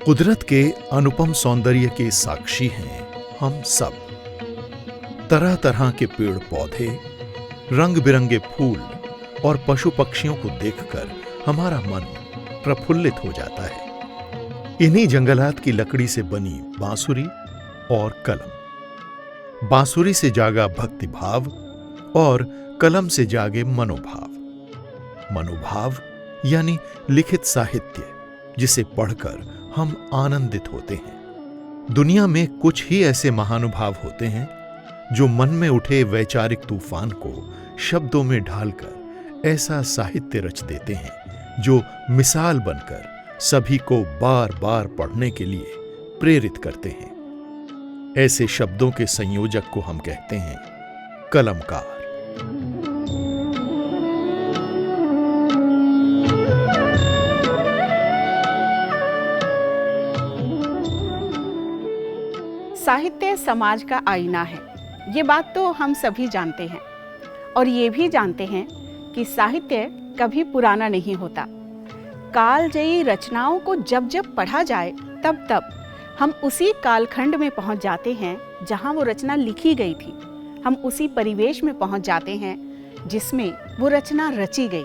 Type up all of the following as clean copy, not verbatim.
कुदरत के अनुपम सौंदर्य के साक्षी हैं हम सब। तरह तरह के पेड़ पौधे, रंग बिरंगे फूल और पशु पक्षियों को देखकर हमारा मन प्रफुल्लित हो जाता है। इन्हीं जंगलात की लकड़ी से बनी बांसुरी और कलम। बांसुरी से जागा भक्ति भाव और कलम से जागे मनोभाव। मनोभाव यानी लिखित साहित्य, जिसे पढ़कर हम आनंदित होते हैं। दुनिया में कुछ ही ऐसे महानुभाव होते हैं जो मन में उठे वैचारिक तूफान को शब्दों में ढालकर ऐसा साहित्य रच देते हैं जो मिसाल बनकर सभी को बार बार पढ़ने के लिए प्रेरित करते हैं। ऐसे शब्दों के संयोजक को हम कहते हैं कलमकार। साहित्य समाज का आईना है, ये बात तो हम सभी जानते हैं। और ये भी जानते हैं कि साहित्य कभी पुराना नहीं होता। कालजयी रचनाओं को जब जब पढ़ा जाए तब तब हम उसी कालखंड में पहुंच जाते हैं जहां वो रचना लिखी गई थी। हम उसी परिवेश में पहुंच जाते हैं जिसमें वो रचना रची गई।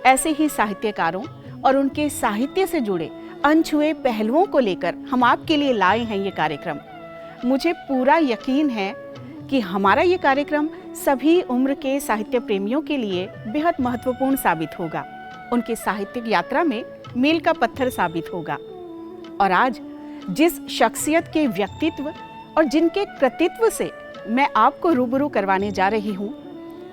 ऐसे ही साहित्यकारों और उनके साहित्य से जुड़े अनछुए पहलुओं को लेकर हम आपके लिए लाए हैं ये कार्यक्रम। मुझे पूरा यकीन है कि हमारा ये कार्यक्रम सभी उम्र के साहित्य प्रेमियों के लिए बेहद महत्वपूर्ण साबित होगा, उनकी साहित्यिक यात्रा में मील का पत्थर साबित होगा। और आज जिस शख्सियत के व्यक्तित्व और जिनके कृतित्व से मैं आपको रूबरू करवाने जा रही हूँ,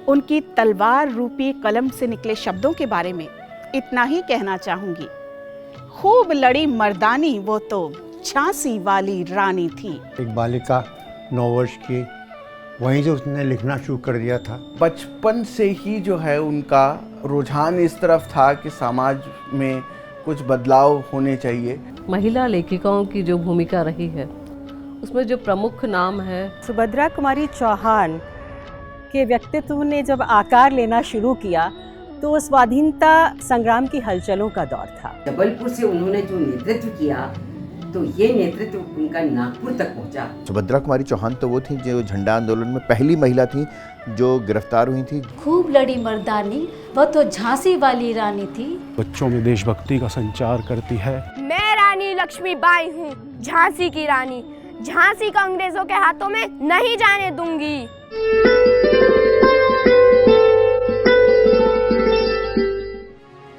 उनकी तलवार रूपी कलम से निकले शब्दों के बारे में इतना ही कहना चाहूंगी। खूब लड़ी मर्दानी वो तो झांसी वाली रानी थी। एक बालिका 9 वर्ष की, वहीं से उसने लिखना शुरू कर दिया था। बचपन से ही जो है उनका रुझान इस तरफ था कि समाज में कुछ बदलाव होने चाहिए। महिला लेखिकाओं की जो भूमिका रही है उसमें जो प्रमुख नाम है सुभद्रा कुमारी चौहान के व्यक्तित्व ने जब आकार लेना शुरू किया तो वो स्वाधीनता संग्राम की हलचलों का दौर था। जबलपुर से उन्होंने जो नेतृत्व किया तो ये नेतृत्व उनका नागपुर तक पहुंचा। सुभद्रा कुमारी चौहान तो वो थी जो झंडा आंदोलन में पहली महिला थी जो गिरफ्तार हुई थी। खूब लड़ी मर्दानी वो तो झांसी वाली रानी थी। बच्चों में देशभक्ति का संचार करती है। मैं रानी लक्ष्मीबाई हूँ, झांसी की रानी। झांसी को अंग्रेजों के हाथों में नहीं जाने दूंगी।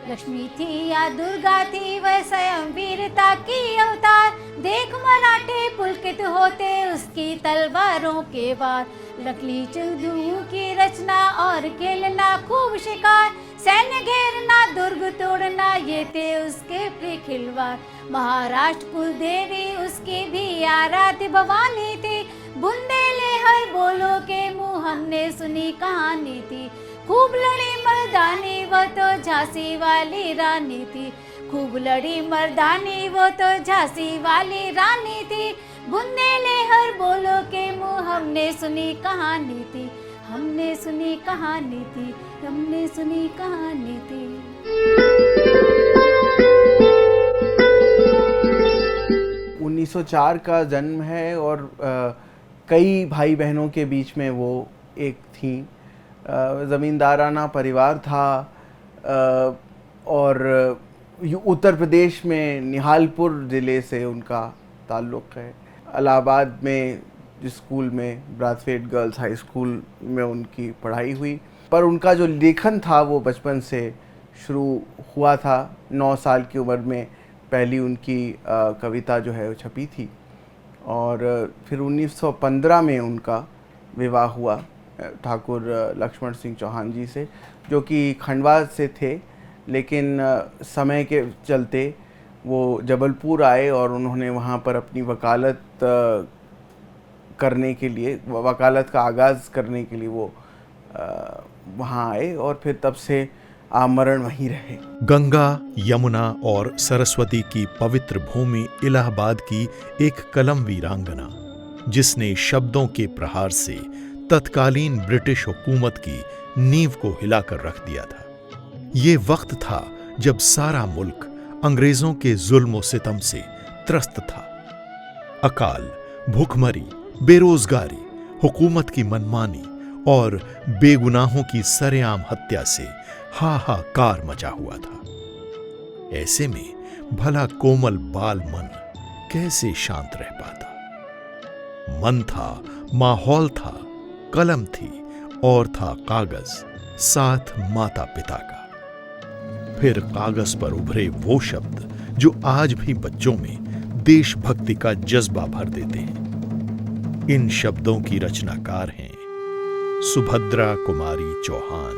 लक्ष्मी थी या दुर्गा थी वह स्वयं वीरता की अवतार। देख मराठे पुलकित होते उसकी तलवारों के वार। नकली चुदू की रचना और खेलना खूब शिकार। सैन्य घेरना दुर्ग तोड़ना ये थे उसके प्रिय खिलवाड़। महाराष्ट्र कुल देवी उसकी भी आराध्य भवानी थी। बुंदेले हर बोलो के मुँह हमने सुनी कहानी थी। खूब लड़ी मर्दानी वो तो झांसी वाली रानी थी। खूब लड़ी मर्दानी वो तो झांसी वाली रानी थी। बुंदेले हर बोलो के मुँह हमने सुनी कहानी थी। हमने सुनी कहानी थी। हमने सुनी कहानी थी। 1904 का जन्म है और कई भाई बहनों के बीच में वो एक थी। ज़मींदाराना परिवार था और उत्तर प्रदेश में निहालपुर ज़िले से उनका ताल्लुक़ है। इलाहाबाद में जिस स्कूल में ब्राथवेट गर्ल्स हाई स्कूल में उनकी पढ़ाई हुई, पर उनका जो लेखन था वो बचपन से शुरू हुआ था। 9 साल की उम्र में पहली उनकी कविता जो है वो छपी थी और फिर 1915 में उनका विवाह हुआ ठाकुर लक्ष्मण सिंह चौहान जी से, जो कि खंडवा से थे, लेकिन समय के चलते वो जबलपुर आए और उन्होंने वहाँ पर अपनी वकालत करने के लिए, वकालत का आगाज़ करने के लिए वो वहाँ आए और फिर तब से आमरण वहीं रहे। गंगा, यमुना और सरस्वती की पवित्र भूमि इलाहाबाद की एक कलम वीरांगना, जिसने शब्दों के प्रहार से तत्कालीन ब्रिटिश हुकूमत की नींव को हिलाकर रख दिया था। ये वक्त था जब सारा मुल्क अंग्रेजों के जुल्म और सितम से त्रस्त था। अकाल, भूखमरी, बेरोजगारी, हुकूमत की मनमानी और बेगुनाहों की सरेआम हत्या से हाहाकार मचा हुआ था। ऐसे में भला कोमल बाल मन कैसे शांत रह पाता। मन था, माहौल था, कलम थी और था कागज, साथ माता पिता का। फिर कागज पर उभरे वो शब्द जो आज भी बच्चों में देशभक्ति का जज्बा भर देते हैं। इन शब्दों की रचनाकार हैं सुभद्रा कुमारी चौहान।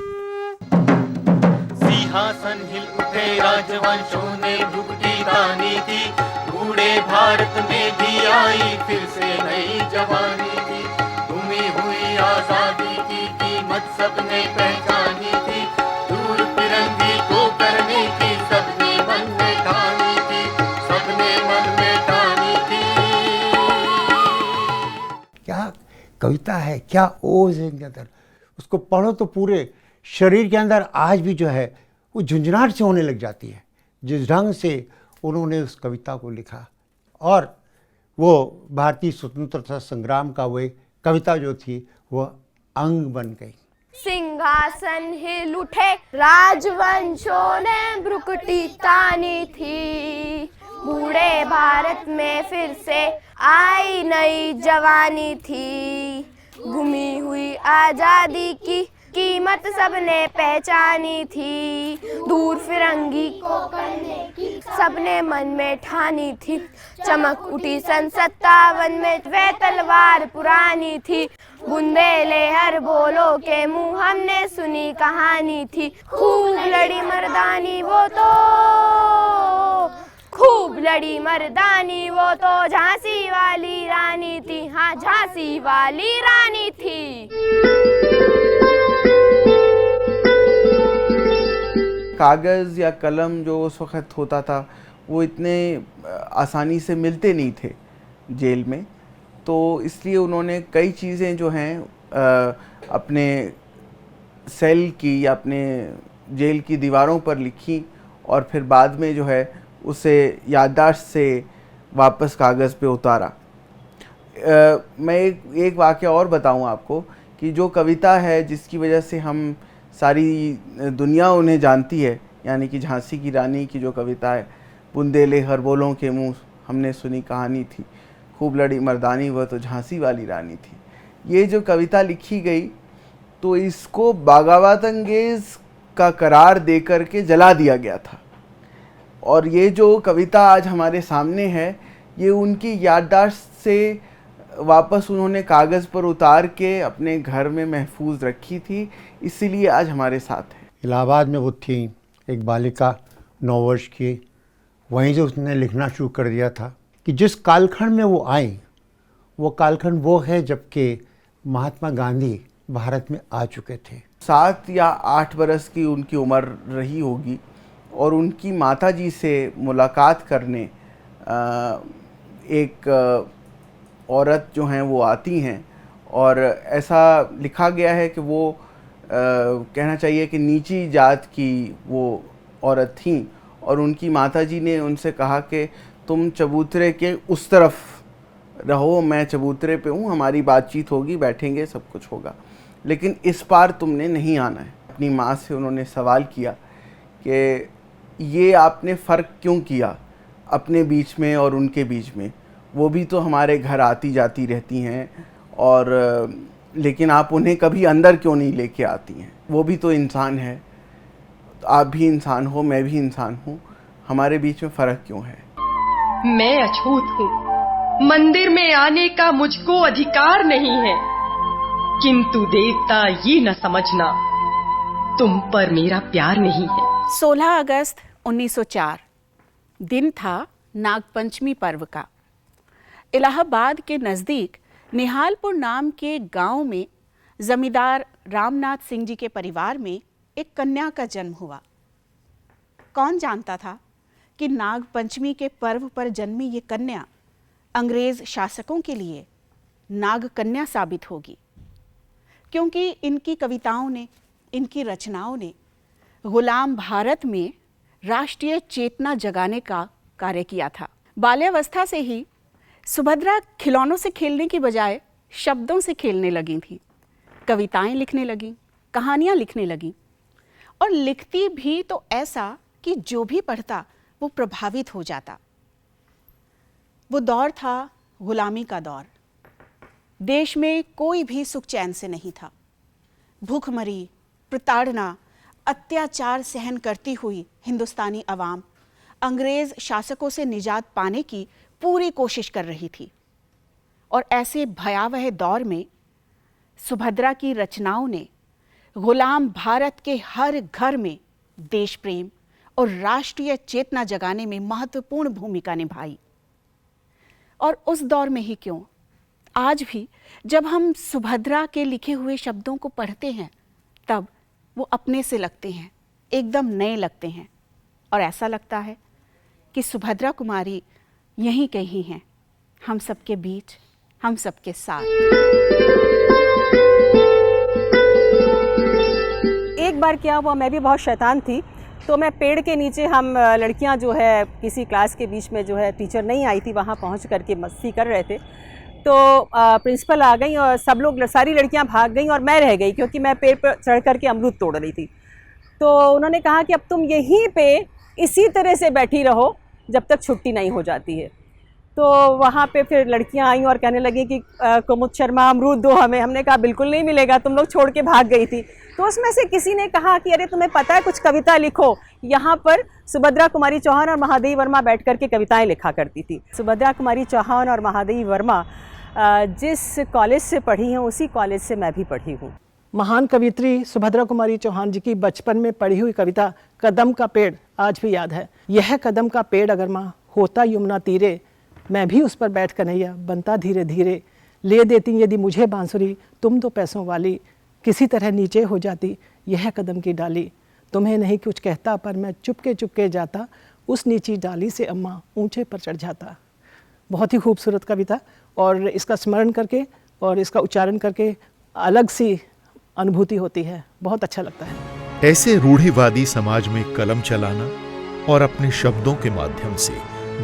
सिंहासन हिल उठे, राजवंशों ने भुगती तानी थी, बूढ़े भारत में भी आई फिर से नई जवानी थी। घूमी हुई आजादी की कीमत सबने पहचानी थी, दूर तिरंगी को करने की सबने मन में ठानी थी, सबने मन में ठानी थी। क्या कविता है, क्या ओज है इनके अंदर। उसको पढ़ो तो पूरे शरीर के अंदर आज भी जो है वो झुंझुनाहट से होने लग जाती है, जिस ढंग से उन्होंने उस कविता को लिखा। और वो भारतीय स्वतंत्रता संग्राम का वो कविता जो थी वो अंग बन गई। सिंहासन हिल उठे, राजवंशों ने भ्रुकुटी तानी थी, बूढ़े भारत में फिर से आई नई जवानी थी। गुमी हुई आजादी की कीमत सबने पहचानी थी, दूर फिरंगी को करने की सबने मन में ठानी थी। चमक उठी सन 57 में वह तलवार पुरानी थी, बुंदेले हर बोलो के मुंह हमने सुनी कहानी थी। खूब लड़ी मर्दानी वो तो, खूब लड़ी मर्दानी वो तो, झांसी वाली रानी थी, हाँ झांसी वाली रानी थी। कागज़ या कलम जो उस वक़्त होता था वो इतने आसानी से मिलते नहीं थे जेल में, तो इसलिए उन्होंने कई चीज़ें जो हैं अपने सेल की या अपने जेल की दीवारों पर लिखी और फिर बाद में जो है उसे याददाश्त से वापस कागज़ पे उतारा। मैं एक वाक़या और बताऊं आपको कि जो कविता है जिसकी वजह से हम सारी दुनिया उन्हें जानती है, यानी कि झांसी की रानी की जो कविता है, बुंदेले हर बोलों के मुंह हमने सुनी कहानी थी, खूब लड़ी मर्दानी वह तो झांसी वाली रानी थी। ये जो कविता लिखी गई तो इसको बगावत अंगेज़ का करार दे कर के जला दिया गया था, और ये जो कविता आज हमारे सामने है ये उनकी याददाश्त से वापस उन्होंने कागज़ पर उतार के अपने घर में महफूज रखी थी, इसीलिए आज हमारे साथ है। इलाहाबाद में वो थी एक बालिका 9 वर्ष की, वहीं से उसने लिखना शुरू कर दिया था कि जिस कालखंड में वो आई वो कालखंड वो है जबकि महात्मा गांधी भारत में आ चुके थे। 7 या 8 बरस की उनकी उम्र रही होगी और उनकी माताजी से मुलाकात करने एक औरत जो हैं वो आती हैं, और ऐसा लिखा गया है कि वो कहना चाहिए कि नीची जात की वो औरत थी, और उनकी माताजी ने उनसे कहा कि तुम चबूतरे के उस तरफ रहो, मैं चबूतरे पे हूँ, हमारी बातचीत होगी, बैठेंगे, सब कुछ होगा, लेकिन इस पार तुमने नहीं आना है। अपनी माँ से उन्होंने सवाल किया कि ये आपने फ़र्क क्यों किया अपने बीच में और उनके बीच में, वो भी तो हमारे घर आती जाती रहती हैं, और लेकिन आप उन्हें कभी अंदर क्यों नहीं लेके आती हैं, वो भी तो इंसान है, आप भी इंसान हो, मैं भी इंसान हूँ, हमारे बीच में फ़र्क क्यों है। मैं अछूत हूँ, मंदिर में आने का मुझको अधिकार नहीं है, किंतु देवता ये न समझना तुम पर मेरा प्यार नहीं है। 16 अगस्त 1904 दिन था नागपंचमी पर्व का। इलाहाबाद के नज़दीक निहालपुर नाम के गांव में जमींदार रामनाथ सिंह जी के परिवार में एक कन्या का जन्म हुआ। कौन जानता था कि नाग पंचमी के पर्व पर जन्मी ये कन्या अंग्रेज शासकों के लिए नाग कन्या साबित होगी, क्योंकि इनकी कविताओं ने, इनकी रचनाओं ने गुलाम भारत में राष्ट्रीय चेतना जगाने का कार्य किया था। बाल्यावस्था से ही सुभद्रा खिलौनों से खेलने की बजाय शब्दों से खेलने लगी थी। कविताएं लिखने लगी, कहानियां लिखने लगी, और लिखती भी तो ऐसा कि जो भी पढ़ता वो प्रभावित हो जाता। वो दौर था गुलामी का दौर। देश में कोई भी सुख चैन से नहीं था। भूखमरी, प्रताड़ना, अत्याचार सहन करती हुई हिंदुस्तानी अवाम अंग्रेज शासकों से निजात पाने की पूरी कोशिश कर रही थी। और ऐसे भयावह दौर में सुभद्रा की रचनाओं ने गुलाम भारत के हर घर में देश प्रेम और राष्ट्रीय चेतना जगाने में महत्वपूर्ण भूमिका निभाई। और उस दौर में ही क्यों, आज भी जब हम सुभद्रा के लिखे हुए शब्दों को पढ़ते हैं तब वो अपने से लगते हैं, एकदम नए लगते हैं, और ऐसा लगता है कि सुभद्रा कुमारी यहीं कहीं हैं, हम सबके बीच, हम सबके साथ। एक बार क्या हुआ, मैं भी बहुत शैतान थी, तो मैं पेड़ के नीचे, हम लड़कियां जो है किसी क्लास के बीच में जो है टीचर नहीं आई थी, वहाँ पहुँच करके मस्ती कर रहे थे। तो प्रिंसिपल आ गई और सब लोग, सारी लड़कियां भाग गईं और मैं रह गई क्योंकि मैं पेड़ पर चढ़ करके अमरूद तोड़ रही थी। तो उन्होंने कहा कि अब तुम यहीं पे इसी तरह से बैठी रहो जब तक छुट्टी नहीं हो जाती है। तो वहाँ पे फिर लड़कियां आईं और कहने लगी कि कुमुद शर्मा अमरूद दो हमें। हमने कहा बिल्कुल नहीं मिलेगा, तुम लोग छोड़ के भाग गई थी। तो उसमें से किसी ने कहा कि अरे तुम्हें पता है, कुछ कविता लिखो। यहाँ पर सुभद्रा कुमारी चौहान और महादेवी वर्मा बैठ करके कविताएं लिखा करती थी। सुभद्रा कुमारी चौहान और महादेवी वर्मा जिस कॉलेज से पढ़ी हैं उसी कॉलेज से मैं भी पढ़ी हूँ। महान कवित्री सुभद्रा कुमारी चौहान जी की बचपन में पढ़ी हुई कविता कदम का पेड़ आज भी याद है। यह कदम का पेड़ अगर माँ होता यमुना तीरे, मैं भी उस पर बैठ कन्हैया बनता धीरे धीरे। ले देती यदि मुझे बांसुरी, तुम तो पैसों वाली, किसी तरह नीचे हो जाती यह कदम की डाली। तुम्हें नहीं कुछ कहता पर मैं चुपके चुपके जाता, उस नीची डाली से अम्मा ऊंचे पर चढ़ जाता। बहुत ही खूबसूरत कविता, और इसका स्मरण करके और इसका उच्चारण करके अलग सी अनुभूति होती है, बहुत अच्छा लगता है। ऐसे रूढ़िवादी समाज में कलम चलाना और अपने शब्दों के माध्यम से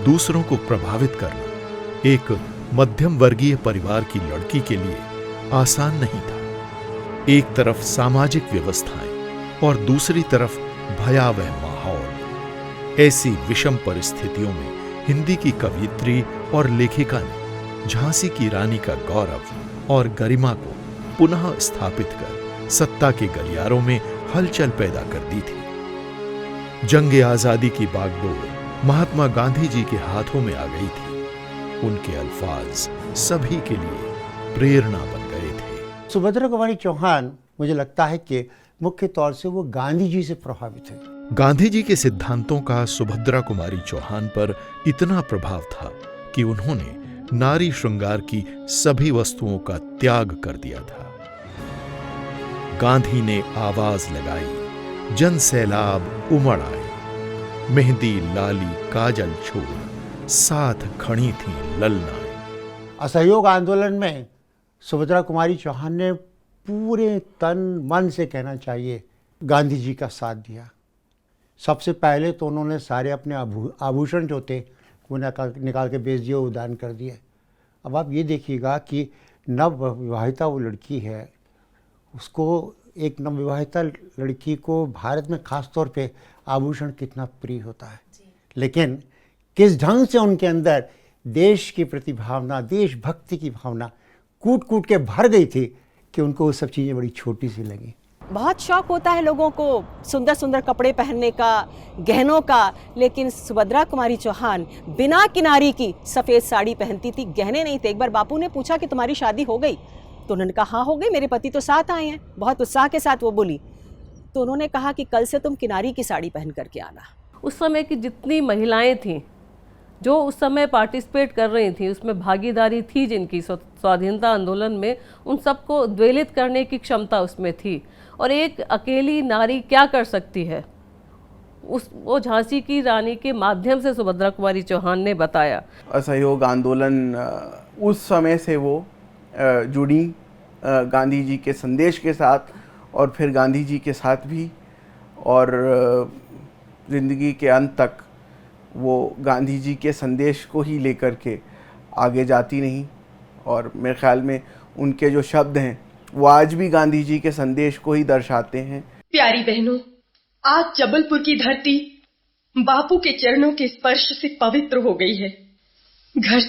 दूसरों को प्रभावित करना एक मध्यम वर्गीय परिवार की लड़की के लिए आसान नहीं था। एक तरफ सामाजिक व्यवस्थाएं और दूसरी तरफ भयावह माहौल। ऐसी विषम परिस्थितियों में हिंदी की कवयित्री और लेखिका ने झांसी की रानी का गौरव और गरिमा को पुनः स्थापित कर सत्ता के गलियारों में हलचल पैदा कर दी थी। जंग आजादी की बागडोर महात्मा गांधी जी के हाथों में आ गई थी। उनके अल्फाज सभी के लिए प्रेरणा बन गए थे। सुभद्रा कुमारी चौहान, मुझे लगता है कि मुख्य तौर से वो गांधी जी से प्रभावित है। गांधी जी के सिद्धांतों का सुभद्रा कुमारी चौहान पर इतना प्रभाव था कि उन्होंने नारी श्रृंगार की सभी वस्तुओं का त्याग कर दिया था। गांधी ने आवाज लगाई, जन सैलाब उमड़ आए, मेहंदी लाली काजल छोड़, साथ खड़ी थी ललनाएं। असहयोग आंदोलन में सुभद्रा कुमारी चौहान ने पूरे तन मन से, कहना चाहिए, गांधी जी का साथ दिया। सबसे पहले तो उन्होंने सारे अपने आभूषण जो थे वो निकाल के बेच दिए, वो दान कर दिए। अब आप ये देखिएगा कि नवविवाहिता वो लड़की है, उसको, एक नवविवाहिता लड़की को भारत में खास तौर पे आभूषण कितना प्रिय होता है, लेकिन किस ढंग से उनके अंदर देश की प्रति भावना, देशभक्ति की भावना कूट कूट के भर गई थी कि उनको वो सब चीज़ें बड़ी छोटी सी लगी। बहुत शौक होता है लोगों को सुंदर सुंदर कपड़े पहनने का, गहनों का, लेकिन सुभद्रा कुमारी चौहान बिना किनारी की सफ़ेद साड़ी पहनती थी, गहने नहीं थे। एक बार बापू ने पूछा कि तुम्हारी शादी हो गई? तो उन्होंने कहा हाँ हो गई, मेरे पति तो साथ आए हैं। बहुत उत्साह के साथ वो बोली। तो उन्होंने कहा कि कल से तुम किनारी की साड़ी पहन करके आना। उस समय की जितनी महिलाएं थीं जो उस समय पार्टिसिपेट कर रही थी, उसमें भागीदारी थी जिनकी स्वाधीनता आंदोलन में, उन सबको उद्वेलित करने की क्षमता उसमें थी। और एक अकेली नारी क्या कर सकती है, वो झांसी की रानी के माध्यम से सुभद्रा कुमारी चौहान ने बताया। असहयोग आंदोलन उस समय से वो जुड़ी गांधी जी के संदेश के साथ, और फिर गांधी जी के साथ भी, और ज़िंदगी के अंत तक वो गांधी जी के संदेश को ही लेकर के आगे जाती नहीं। और मेरे ख्याल में उनके जो शब्द हैं वो आज भी गांधी जी के संदेश को ही दर्शाते हैं। प्यारी बहनों, आज जबलपुर की धरती बापू के चरणों के स्पर्श से पवित्र हो गई है। घर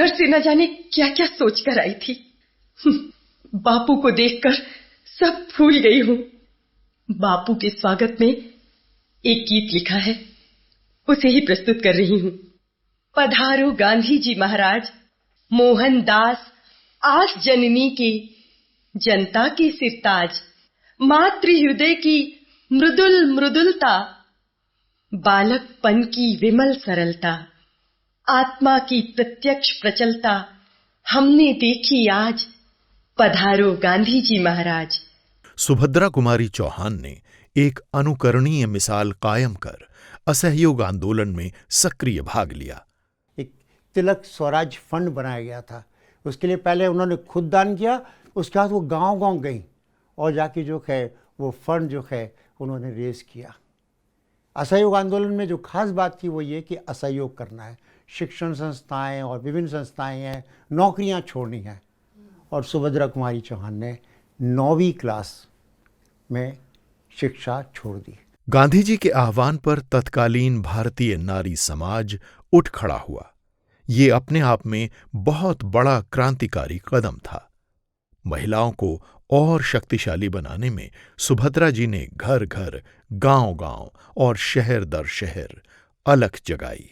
से न जाने क्या क्या सोच कर आई थी। बापू को देखकर सब भूल गई हूँ। बापू के स्वागत में एक गीत लिखा है, उसे ही प्रस्तुत कर रही हूँ। पधारो गांधी जी महाराज, मोहनदास आस जननी के, जनता के सिरताज, मातृ हृदय की मृदुल मृदुलता, बालकपन की विमल सरलता, आत्मा की प्रत्यक्ष प्रचलता हमने देखी आज। पधारो गांधी जी महाराज। सुभद्रा कुमारी चौहान ने एक अनुकरणीय मिसाल कायम कर असहयोग आंदोलन में सक्रिय भाग लिया। एक तिलक स्वराज फंड बनाया गया था, उसके लिए पहले उन्होंने खुद दान किया, उसके बाद वो गांव-गांव गई और जाके जो है वो फंड जो है उन्होंने रेज किया। असहयोग आंदोलन में जो खास बात थी वो ये कि असहयोग करना है, शिक्षण संस्थाएं और विभिन्न संस्थाएं हैं, नौकरियां छोड़नी हैं। और सुभद्रा कुमारी चौहान ने 9वीं क्लास में शिक्षा छोड़ दी। गांधी जी के आह्वान पर तत्कालीन भारतीय नारी समाज उठ खड़ा हुआ। ये अपने आप में बहुत बड़ा क्रांतिकारी कदम था। महिलाओं को और शक्तिशाली बनाने में सुभद्रा जी ने घर घर, गांव-गांव और शहर दर शहर अलख जगाई।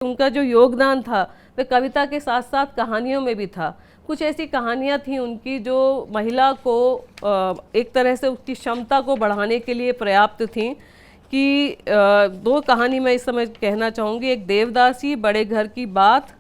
उनका जो योगदान था वह कविता के साथ साथ कहानियों में भी था। कुछ ऐसी कहानियां थी उनकी जो महिला को एक तरह से उसकी क्षमता को बढ़ाने के लिए पर्याप्त थीं कि 2 कहानी मैं इस समय कहना चाहूँगी। एक देवदासी, बड़े घर की बात,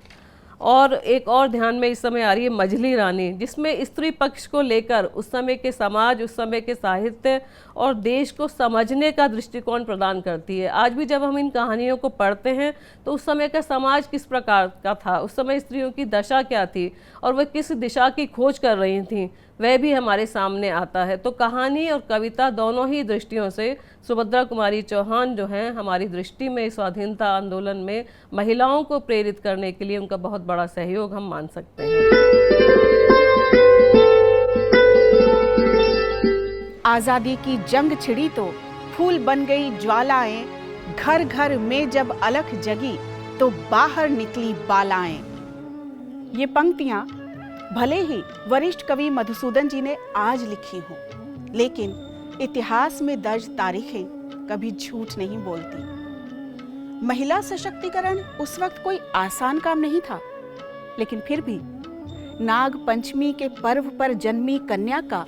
और एक और ध्यान में इस समय आ रही है मझली रानी, जिसमें स्त्री पक्ष को लेकर उस समय के समाज, उस समय के साहित्य और देश को समझने का दृष्टिकोण प्रदान करती है। आज भी जब हम इन कहानियों को पढ़ते हैं तो उस समय का समाज किस प्रकार का था, उस समय स्त्रियों की दशा क्या थी और वह किस दिशा की खोज कर रही थीं, वह भी हमारे सामने आता है। तो कहानी और कविता दोनों ही दृष्टियों से सुभद्रा कुमारी चौहान जो हैं हमारी दृष्टि में स्वाधीनता आंदोलन में महिलाओं को प्रेरित करने के लिए उनका बहुत बड़ा सहयोग हम मान सकते हैं। आज़ादी की जंग छिड़ी तो फूल बन गई ज्वालाएं, घर घर में जब अलख जगी तो बाहर निकली बालाएं। ये पंक्तियां भले ही वरिष्ठ कवि मधुसूदन जी ने आज लिखी हों, लेकिन इतिहास में दर्ज तारीखें कभी झूठ नहीं बोलती। महिला सशक्तिकरण उस वक्त कोई आसान काम नहीं था, लेकिन फिर भी नाग पंचमी के पर्व पर जन्मी कन्या का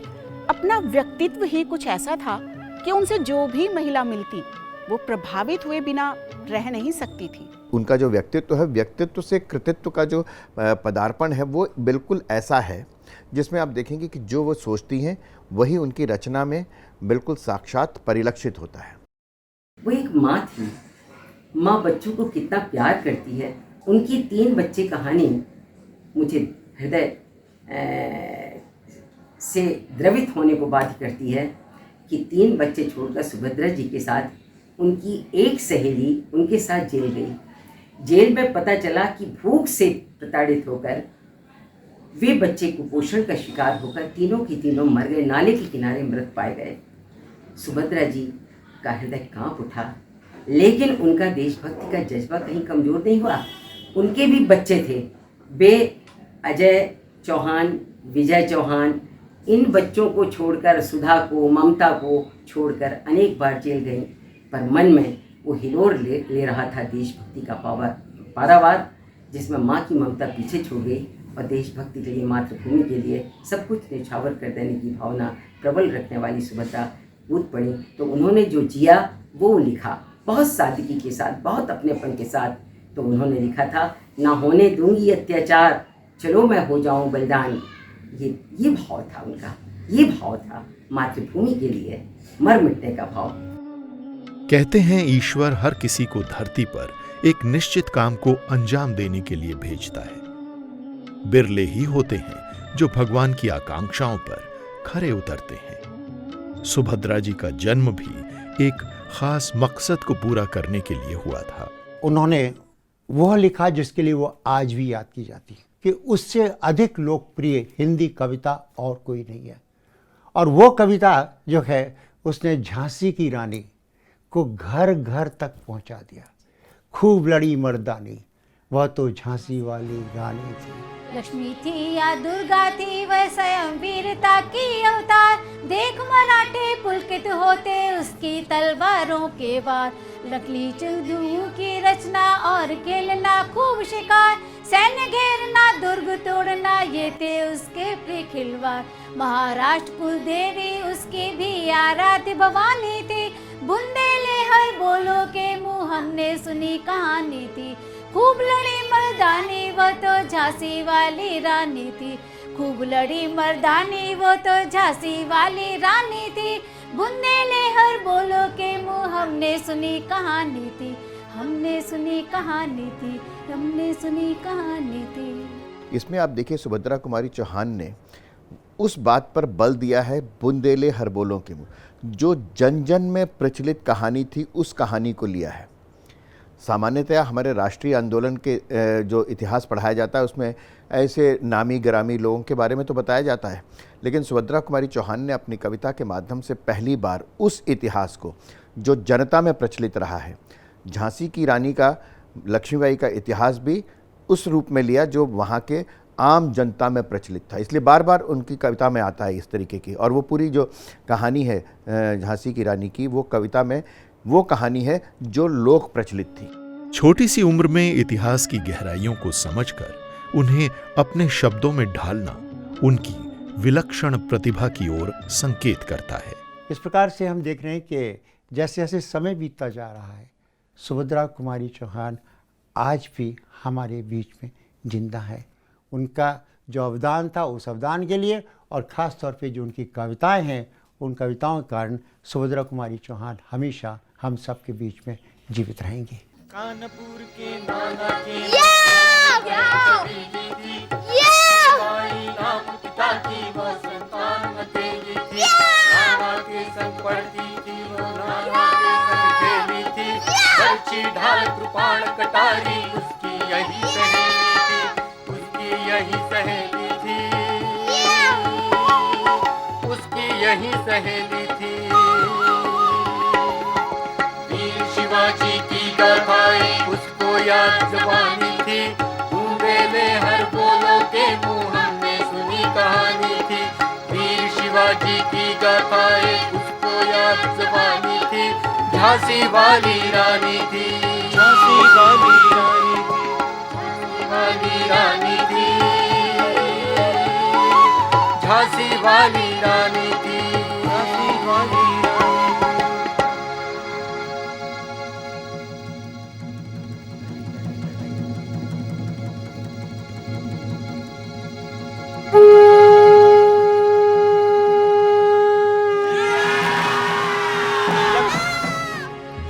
अपना व्यक्तित्व ही कुछ ऐसा था कि उनसे जो भी महिला मिलती वो प्रभावित हुए बिना रह नहीं सकती थी। उनका जो व्यक्तित्व है, व्यक्तित्व से कृतित्व का जो पदार्पण है वो बिल्कुल ऐसा है जिसमें आप देखेंगे कि जो वो सोचती हैं वही उनकी रचना में बिल्कुल साक्षात परिलक्षित होता है। वो एक माँ थी, माँ बच्चों को कितना प्यार करती है। उनकी 3 बच्चे कहानी मुझे हृदय से द्रवित होने को बाध्य करती है कि 3 बच्चे छोड़कर सुभद्रा जी के साथ उनकी एक सहेली उनके साथ जेल गई। जेल में पता चला कि भूख से प्रताड़ित होकर वे बच्चे कुपोषण का शिकार होकर तीनों के तीनों मर गए, नाले के किनारे मृत पाए गए। सुभद्रा जी का हृदय कांप उठा, लेकिन उनका देशभक्ति का जज्बा कहीं कमज़ोर नहीं हुआ। उनके भी बच्चे थे, वे अजय चौहान, विजय चौहान, इन बच्चों को छोड़कर, सुधा को, ममता को छोड़कर अनेक बार जेल गई, पर मन में वो हिलोर ले रहा था देशभक्ति का पारावार, जिसमें माँ की ममता पीछे छोड़ गई और देशभक्ति के लिए, मातृभूमि के लिए सब कुछ न्यौछावर कर देने की भावना प्रबल रखने वाली सुभद्रा कूद पड़ी। तो उन्होंने जो जिया वो लिखा, बहुत सादगी के साथ, बहुत अपनेपन के साथ। तो उन्होंने लिखा था, ना होने दूंगी अत्याचार, चलो मैं हो जाऊं बलिदान। ये भाव था उनका, ये भाव था मातृभूमि के लिए मर मिटने का भाव। कहते हैं ईश्वर हर किसी को धरती पर एक निश्चित काम को अंजाम देने के लिए भेजता है। बिरले ही होते हैं जो भगवान की आकांक्षाओं पर खरे उतरते हैं। सुभद्रा जी का जन्म भी एक खास मकसद को पूरा करने के लिए हुआ था। उन्होंने वह लिखा जिसके लिए वो आज भी याद की जाती है कि उससे अधिक लोकप्रिय हिंदी कविता और कोई नहीं है। और वो कविता जो है उसने झांसी की रानी को घर घर तक पहुंचा दिया। खूब लड़ी मर्दानी, वह तो झांसी वाली रानी थी। लक्ष्मी थी या दुर्गा थी वह स्वयं वीरता की अवतार। देख मराठे पुलकित होते उसकी तलवारों के वार। नकली चुदू की रचना और खेलना खूब शिकार। सैन्य घेरना दुर्ग तोड़ना ये थे उसके प्रिय खिलवाड़। महाराष्ट्र कुल देवी उसकी भी आराध्य भवानी थी। बुंदेले हर बोलो के मुँह हमने सुनी कहानी थी। खूब लड़ी मर्दानी वो तो झांसी वाली रानी थी। खूब लड़ी मर्दानी वो तो झांसी वाली रानी थी। बुंदेले हर बोलो के मुँह हमने सुनी कहानी थी। हमने सुनी कहानी थी। हमने सुनी कहानी थी। इसमें आप देखिए सुभद्रा कुमारी चौहान ने उस बात पर बल दिया है, बुंदेले हर बोलों के मुँह, जो जन जन में प्रचलित कहानी थी उस कहानी को लिया है। सामान्यतया हमारे राष्ट्रीय आंदोलन के जो इतिहास पढ़ाया जाता है उसमें ऐसे नामी गिरामी लोगों के बारे में तो बताया जाता है, लेकिन सुभद्रा कुमारी चौहान ने अपनी कविता के माध्यम से पहली बार उस इतिहास को जो जनता में प्रचलित रहा है, झांसी की रानी का, लक्ष्मीबाई का इतिहास भी उस रूप में लिया जो वहाँ के आम जनता में प्रचलित था। इसलिए बार बार उनकी कविता में आता है इस तरीके की। और वो पूरी जो कहानी है झांसी की रानी की, वो कविता में वो कहानी है जो लोक प्रचलित थी। छोटी सी उम्र में इतिहास की गहराइयों को समझकर उन्हें अपने शब्दों में ढालना उनकी विलक्षण प्रतिभा की ओर संकेत करता है। इस प्रकार से हम देख रहे हैं कि जैसे जैसे समय बीतता जा रहा है, सुभद्रा कुमारी चौहान आज भी हमारे बीच में जिंदा है। उनका जो अवदान था उस अवदान के लिए और ख़ास तौर पे जो उनकी कविताएं हैं, उन कविताओं के कारण सुभद्रा कुमारी चौहान हमेशा हम सब के बीच में जीवित रहेंगी। कानपुर के नाना के पिता की वो संतान अकेली थी। नाना के संग पढ़ती थी वो, नाना के संग खेली थी। बर्छी ढाल कृपाण कटारी उसकी यही सहेली थी। उसकी यही सहेली थी। उसकी यही सहेली थी। वीर शिवाजी की गाथाएं उसको याद जवानी थी। बुंदेले हर बोलो के मुँह हमने सुनी कहानी थी। वीर शिवाजी की गाथाएं उसको याद जवानी थी। झांसी वाली रानी थी। झांसी वाली रानी थी। झांसी वाली रानी थी। झांसी वाली रानी थी। झांसी वाली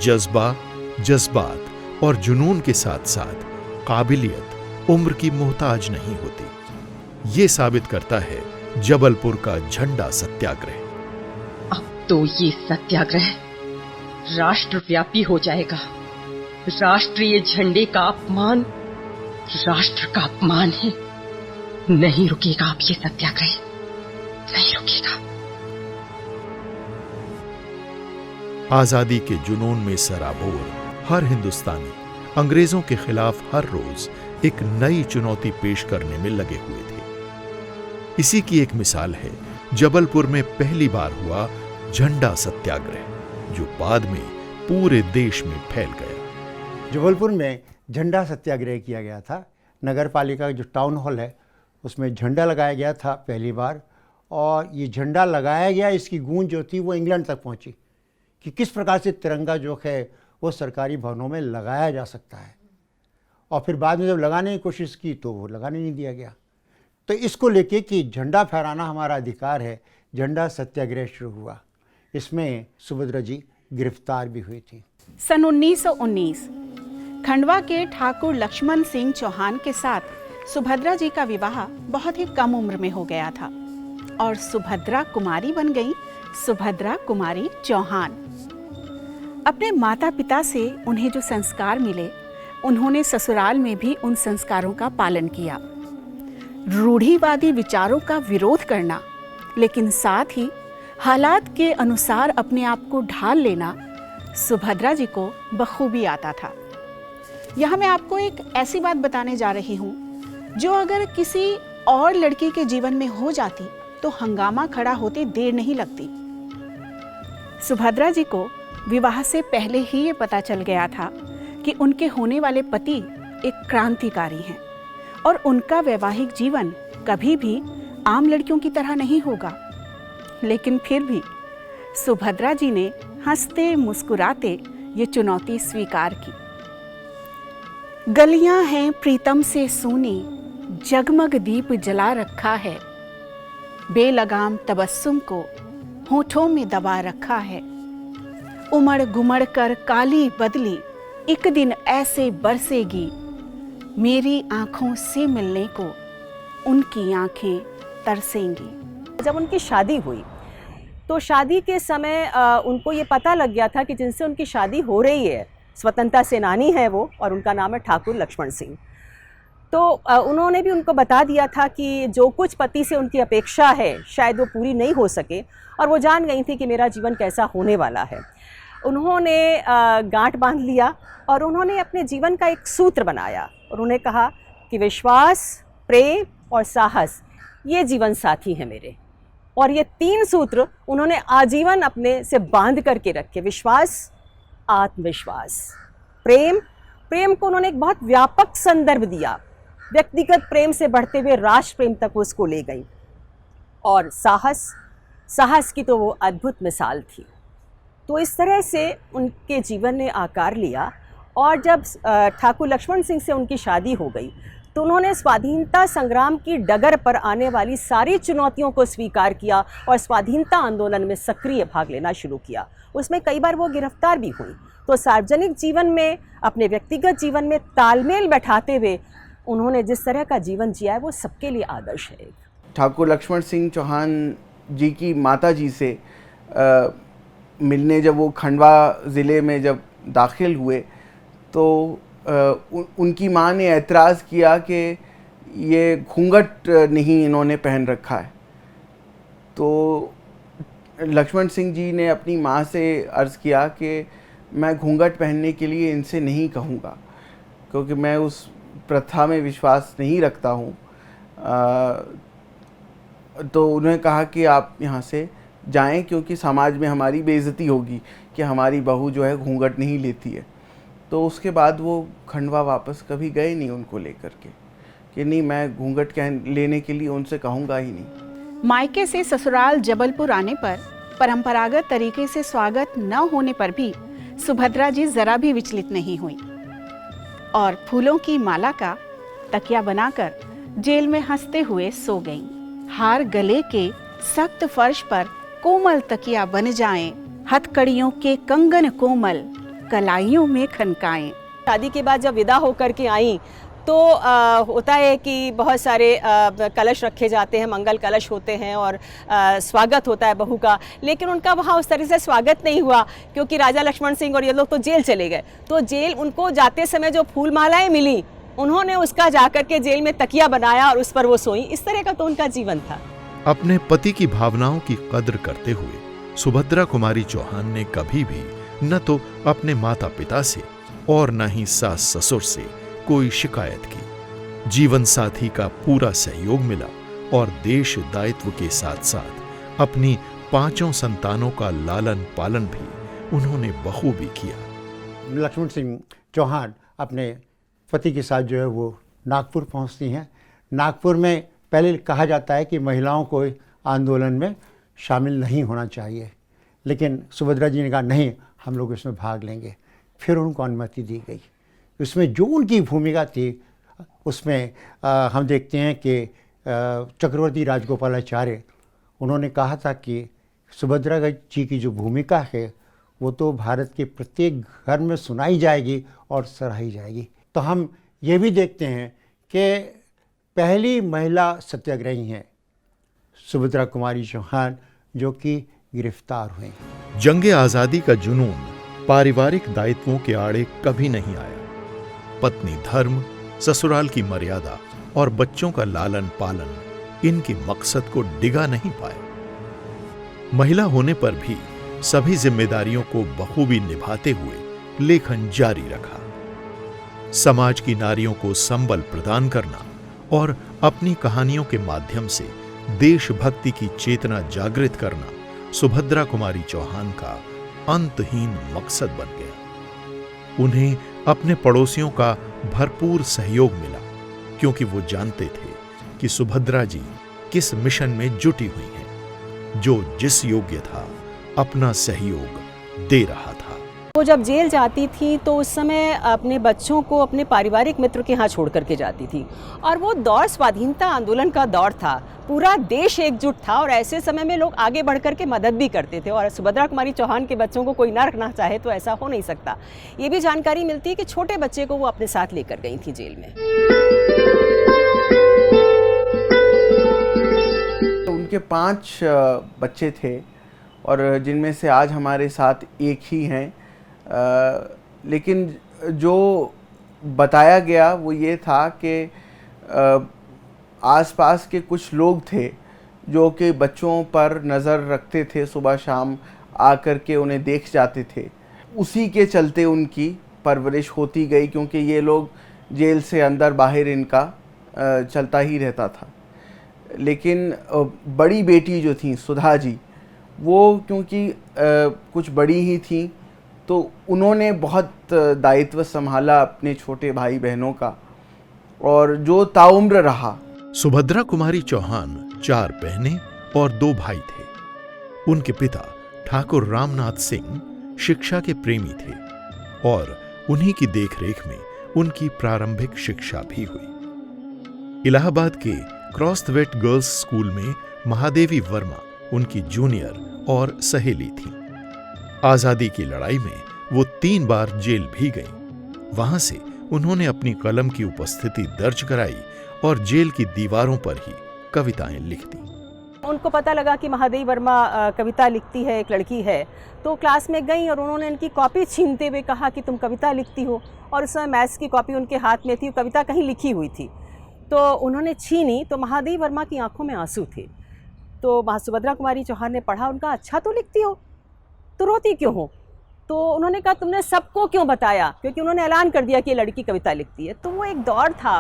जज्बा, जज्बात और जुनून के साथ साथ काबिलियत उम्र की मोहताज नहीं होती। ये साबित करता है जबलपुर का झंडा सत्याग्रह। अब तो ये सत्याग्रह राष्ट्रव्यापी हो जाएगा। राष्ट्रीय झंडे का अपमान राष्ट्र का अपमान है। नहीं रुकेगा अब ये सत्याग्रह, नहीं रुकेगा। आजादी के जुनून में सराबोर हर हिंदुस्तानी अंग्रेजों के खिलाफ हर रोज एक नई चुनौती पेश करने में लगे हुए थे। इसी की एक मिसाल है जबलपुर में पहली बार हुआ झंडा सत्याग्रह, जो बाद में पूरे देश में फैल गया। जबलपुर में झंडा सत्याग्रह किया गया था। नगर पालिका का जो टाउन हॉल है उसमें झंडा लगाया गया था पहली बार, और ये झंडा लगाया गया, इसकी गूंज जो थी वो इंग्लैंड तक पहुंची कि किस प्रकार से तिरंगा जो है वो सरकारी भवनों में लगाया जा सकता है। और फिर बाद में जब लगाने की कोशिश की तो वो लगाने नहीं दिया गया। तो इसको लेके कि झंडा फहराना हमारा अधिकार है, झंडा सत्याग्रह शुरू हुआ। इसमें सुभद्रा जी गिरफ्तार भी हुई थी। सन 1919 खंडवा के ठाकुर लक्ष्मण सिंह चौहान के साथ सुभद्रा जी का विवाह बहुत ही कम उम्र में हो गया था और सुभद्रा कुमारी बन गई सुभद्रा कुमारी चौहान। अपने माता पिता से उन्हें जो संस्कार मिले, उन्होंने ससुराल में भी उन संस्कारों का पालन किया। रूढ़िवादी विचारों का विरोध करना, लेकिन साथ ही हालात के अनुसार अपने आप को ढाल लेना सुभद्रा जी को बखूबी आता था। यहाँ मैं आपको एक ऐसी बात बताने जा रही हूँ जो अगर किसी और लड़की के जीवन में हो जाती तो हंगामा खड़ा होते देर नहीं लगती। सुभद्रा जी को विवाह से पहले ही ये पता चल गया था कि उनके होने वाले पति एक क्रांतिकारी हैं और उनका वैवाहिक जीवन कभी भी आम लड़कियों की तरह नहीं होगा। लेकिन फिर भी सुभद्रा जी ने हंसते मुस्कुराते ये चुनौती स्वीकार की। गलियां हैं प्रीतम से सूनी, जगमग दीप जला रखा है, बेलगाम तबस्सुम को होठों में दबा रखा है। उमड़ घुमड़ कर काली बदली एक दिन ऐसे बरसेगी, मेरी आंखों से मिलने को उनकी आंखें तरसेंगी। जब उनकी शादी हुई तो शादी के समय उनको ये पता लग गया था कि जिनसे उनकी शादी हो रही है स्वतंत्रता सेनानी है वो, और उनका नाम है ठाकुर लक्ष्मण सिंह। तो उन्होंने भी उनको बता दिया था कि जो कुछ पति से उनकी अपेक्षा है शायद वो पूरी नहीं हो सके, और वो जान गई थी कि मेरा जीवन कैसा होने वाला है। उन्होंने गांठ बांध लिया और उन्होंने अपने जीवन का एक सूत्र बनाया। उन्होंने कहा कि विश्वास, प्रेम और साहस ये जीवन साथी हैं मेरे, और ये 3 सूत्र उन्होंने आजीवन अपने से बांध करके रखे। विश्वास, आत्मविश्वास, प्रेम। प्रेम को उन्होंने एक बहुत व्यापक संदर्भ दिया, व्यक्तिगत प्रेम से बढ़ते हुए राष्ट्र प्रेम तक उसको ले गई। और साहस, साहस की तो वो अद्भुत मिसाल थी। तो इस तरह से उनके जीवन ने आकार लिया। और जब ठाकुर लक्ष्मण सिंह से उनकी शादी हो गई तो उन्होंने स्वाधीनता संग्राम की डगर पर आने वाली सारी चुनौतियों को स्वीकार किया और स्वाधीनता आंदोलन में सक्रिय भाग लेना शुरू किया। उसमें कई बार वो गिरफ्तार भी हुई। तो सार्वजनिक जीवन में, अपने व्यक्तिगत जीवन में तालमेल बैठाते हुए उन्होंने जिस तरह का जीवन जिया है वो सबके लिए आदर्श है। ठाकुर लक्ष्मण सिंह चौहान जी की माता जी से मिलने जब वो खंडवा ज़िले में जब दाखिल हुए तो उनकी माँ ने ऐतराज़ किया कि ये घूंघट नहीं इन्होंने पहन रखा है। तो लक्ष्मण सिंह जी ने अपनी माँ से अर्ज़ किया कि मैं घूंघट पहनने के लिए इनसे नहीं कहूँगा, क्योंकि मैं उस प्रथा में विश्वास नहीं रखता हूँ। तो उन्होंने कहा कि आप यहाँ से जाएं, क्योंकि समाज में हमारी बेइज्जती होगी कि हमारी बहू जो है घूंघट नहीं लेती है। तो उसके बाद वो खंडवा वापस कभी गए नहीं उनको लेकर के, कि नहीं मैं घूंघट लेने के लिए उनसे कहूँगा ही नहीं। मायके से ससुराल जबलपुर आने पर परंपरागत तरीके से स्वागत न होने पर भी सुभद्रा जी जरा भी विचलित नहीं हुई और फूलों की माला का तकिया बनाकर जेल में हंसते हुए सो गईं। हार गले के सख्त फर्श पर कोमल तकिया बन जाएं, हथकड़ियों के कंगन कोमल कलाइयों में खनकाएं। शादी के बाद जब विदा होकर के आई तो होता है कि बहुत सारे कलश रखे जाते हैं, मंगल कलश होते हैं और स्वागत होता है बहू का, लेकिन उनका वहाँ उस तरह से स्वागत नहीं हुआ क्योंकि राजा लक्ष्मण सिंह और ये लोग तो जेल चले गए। तो जेल उनको जाते समय जो फूल मालाएं मिली उन्होंने उसका जाकर के जेल में तकिया बनाया और उस पर वो सोई। इस तरह का तो उनका जीवन था। अपने पति की भावनाओं की कद्र करते हुए सुभद्रा कुमारी चौहान ने कभी भी न तो अपने माता पिता से और न ही सास ससुर से कोई शिकायत की। जीवन साथी का पूरा सहयोग मिला और देश दायित्व के साथ साथ अपनी 5 संतानों का लालन पालन भी उन्होंने बखूबी किया। लक्ष्मण सिंह चौहान अपने पति के साथ जो है वो नागपुर पहुंचती हैं। नागपुर में पहले कहा जाता है कि महिलाओं को आंदोलन में शामिल नहीं होना चाहिए, लेकिन सुभद्रा जी ने कहा नहीं, हम लोग इसमें भाग लेंगे। फिर उनको अनुमति दी गई। उसमें जो उनकी भूमिका थी उसमें हम देखते हैं कि चक्रवर्ती राजगोपालाचार्य उन्होंने कहा था कि सुभद्रा जी की जो भूमिका है वो तो भारत के प्रत्येक घर में सुनाई जाएगी और सराही जाएगी। तो हम ये भी देखते हैं कि पहली महिला सत्याग्रही हैं सुभद्रा कुमारी चौहान, जो कि गिरफ्तार हुई। जंगे आज़ादी का जुनून पारिवारिक दायित्वों के आड़े कभी नहीं आया। पत्नी धर्म, ससुराल की मर्यादा और बच्चों का लालन पालन इनके मकसद को डिगा नहीं पाए। महिला होने पर भी सभी जिम्मेदारियों को बखूबी निभाते हुए लेखन जारी रखा। समाज की नारियों को संबल प्रदान करना और अपनी कहानियों के माध्यम से देशभक्ति की चेतना जागृत करना सुभद्रा कुमारी चौहान का अंतहीन मकसद बन गया। उन्हें अपने पड़ोसियों का भरपूर सहयोग मिला, क्योंकि वो जानते थे कि सुभद्रा जी किस मिशन में जुटी हुई हैं, जो जिस योग्य था अपना सहयोग दे रहा था। वो जब जेल जाती थी तो उस समय अपने बच्चों को अपने पारिवारिक मित्र के यहाँ छोड़ करके जाती थी, और वो दौर स्वाधीनता आंदोलन का दौर था। पूरा देश एकजुट था और ऐसे समय में लोग आगे बढ़ कर के मदद भी करते थे, और सुभद्रा कुमारी चौहान के बच्चों को कोई ना रखना चाहे तो ऐसा हो नहीं सकता। ये भी जानकारी मिलती है कि छोटे बच्चे को वो अपने साथ लेकर गई थी जेल में। तो उनके 5 बच्चे थे, और जिनमें से आज हमारे साथ एक ही हैं। लेकिन जो बताया गया वो ये था कि आसपास के कुछ लोग थे जो कि बच्चों पर नज़र रखते थे, सुबह शाम आकर के उन्हें देख जाते थे। उसी के चलते उनकी परवरिश होती गई, क्योंकि ये लोग जेल से अंदर बाहर इनका चलता ही रहता था। लेकिन बड़ी बेटी जो थी सुधा जी, वो क्योंकि कुछ बड़ी ही थी, तो उन्होंने बहुत दायित्व संभाला अपने छोटे भाई बहनों का, और जो ताउम्र रहा। सुभद्रा कुमारी चौहान 4 बहनें और 2 भाई थे। उनके पिता ठाकुर रामनाथ सिंह शिक्षा के प्रेमी थे, और उन्हीं की देखरेख में उनकी प्रारंभिक शिक्षा भी हुई। इलाहाबाद के क्रॉसवेट गर्ल्स स्कूल में महादेवी वर्मा उनकी जूनियर और सहेली थी। आजादी की लड़ाई में वो 3 बार जेल भी गईं। वहां से उन्होंने अपनी कलम की उपस्थिति दर्ज कराई और जेल की दीवारों पर ही कविताएं लिख दी। उनको पता लगा कि महादेवी वर्मा कविता लिखती है, एक लड़की है, तो क्लास में गई और उन्होंने उनकी कॉपी छीनते हुए कहा कि तुम कविता लिखती हो। और उस समय मैथ्स की कॉपी उनके हाथ में थी, कविता कहीं लिखी हुई थी, तो उन्होंने छीनी। तो महादेवी वर्मा की आंखों में आंसू थे। तो सुभद्रा कुमारी चौहान ने पढ़ा, उनका अच्छा तो लिखती हो, तो रोती क्यों हो? तो उन्होंने कहा तुमने सबको क्यों बताया, क्योंकि उन्होंने ऐलान कर दिया कि ये लड़की कविता लिखती है। तो वो एक दौर था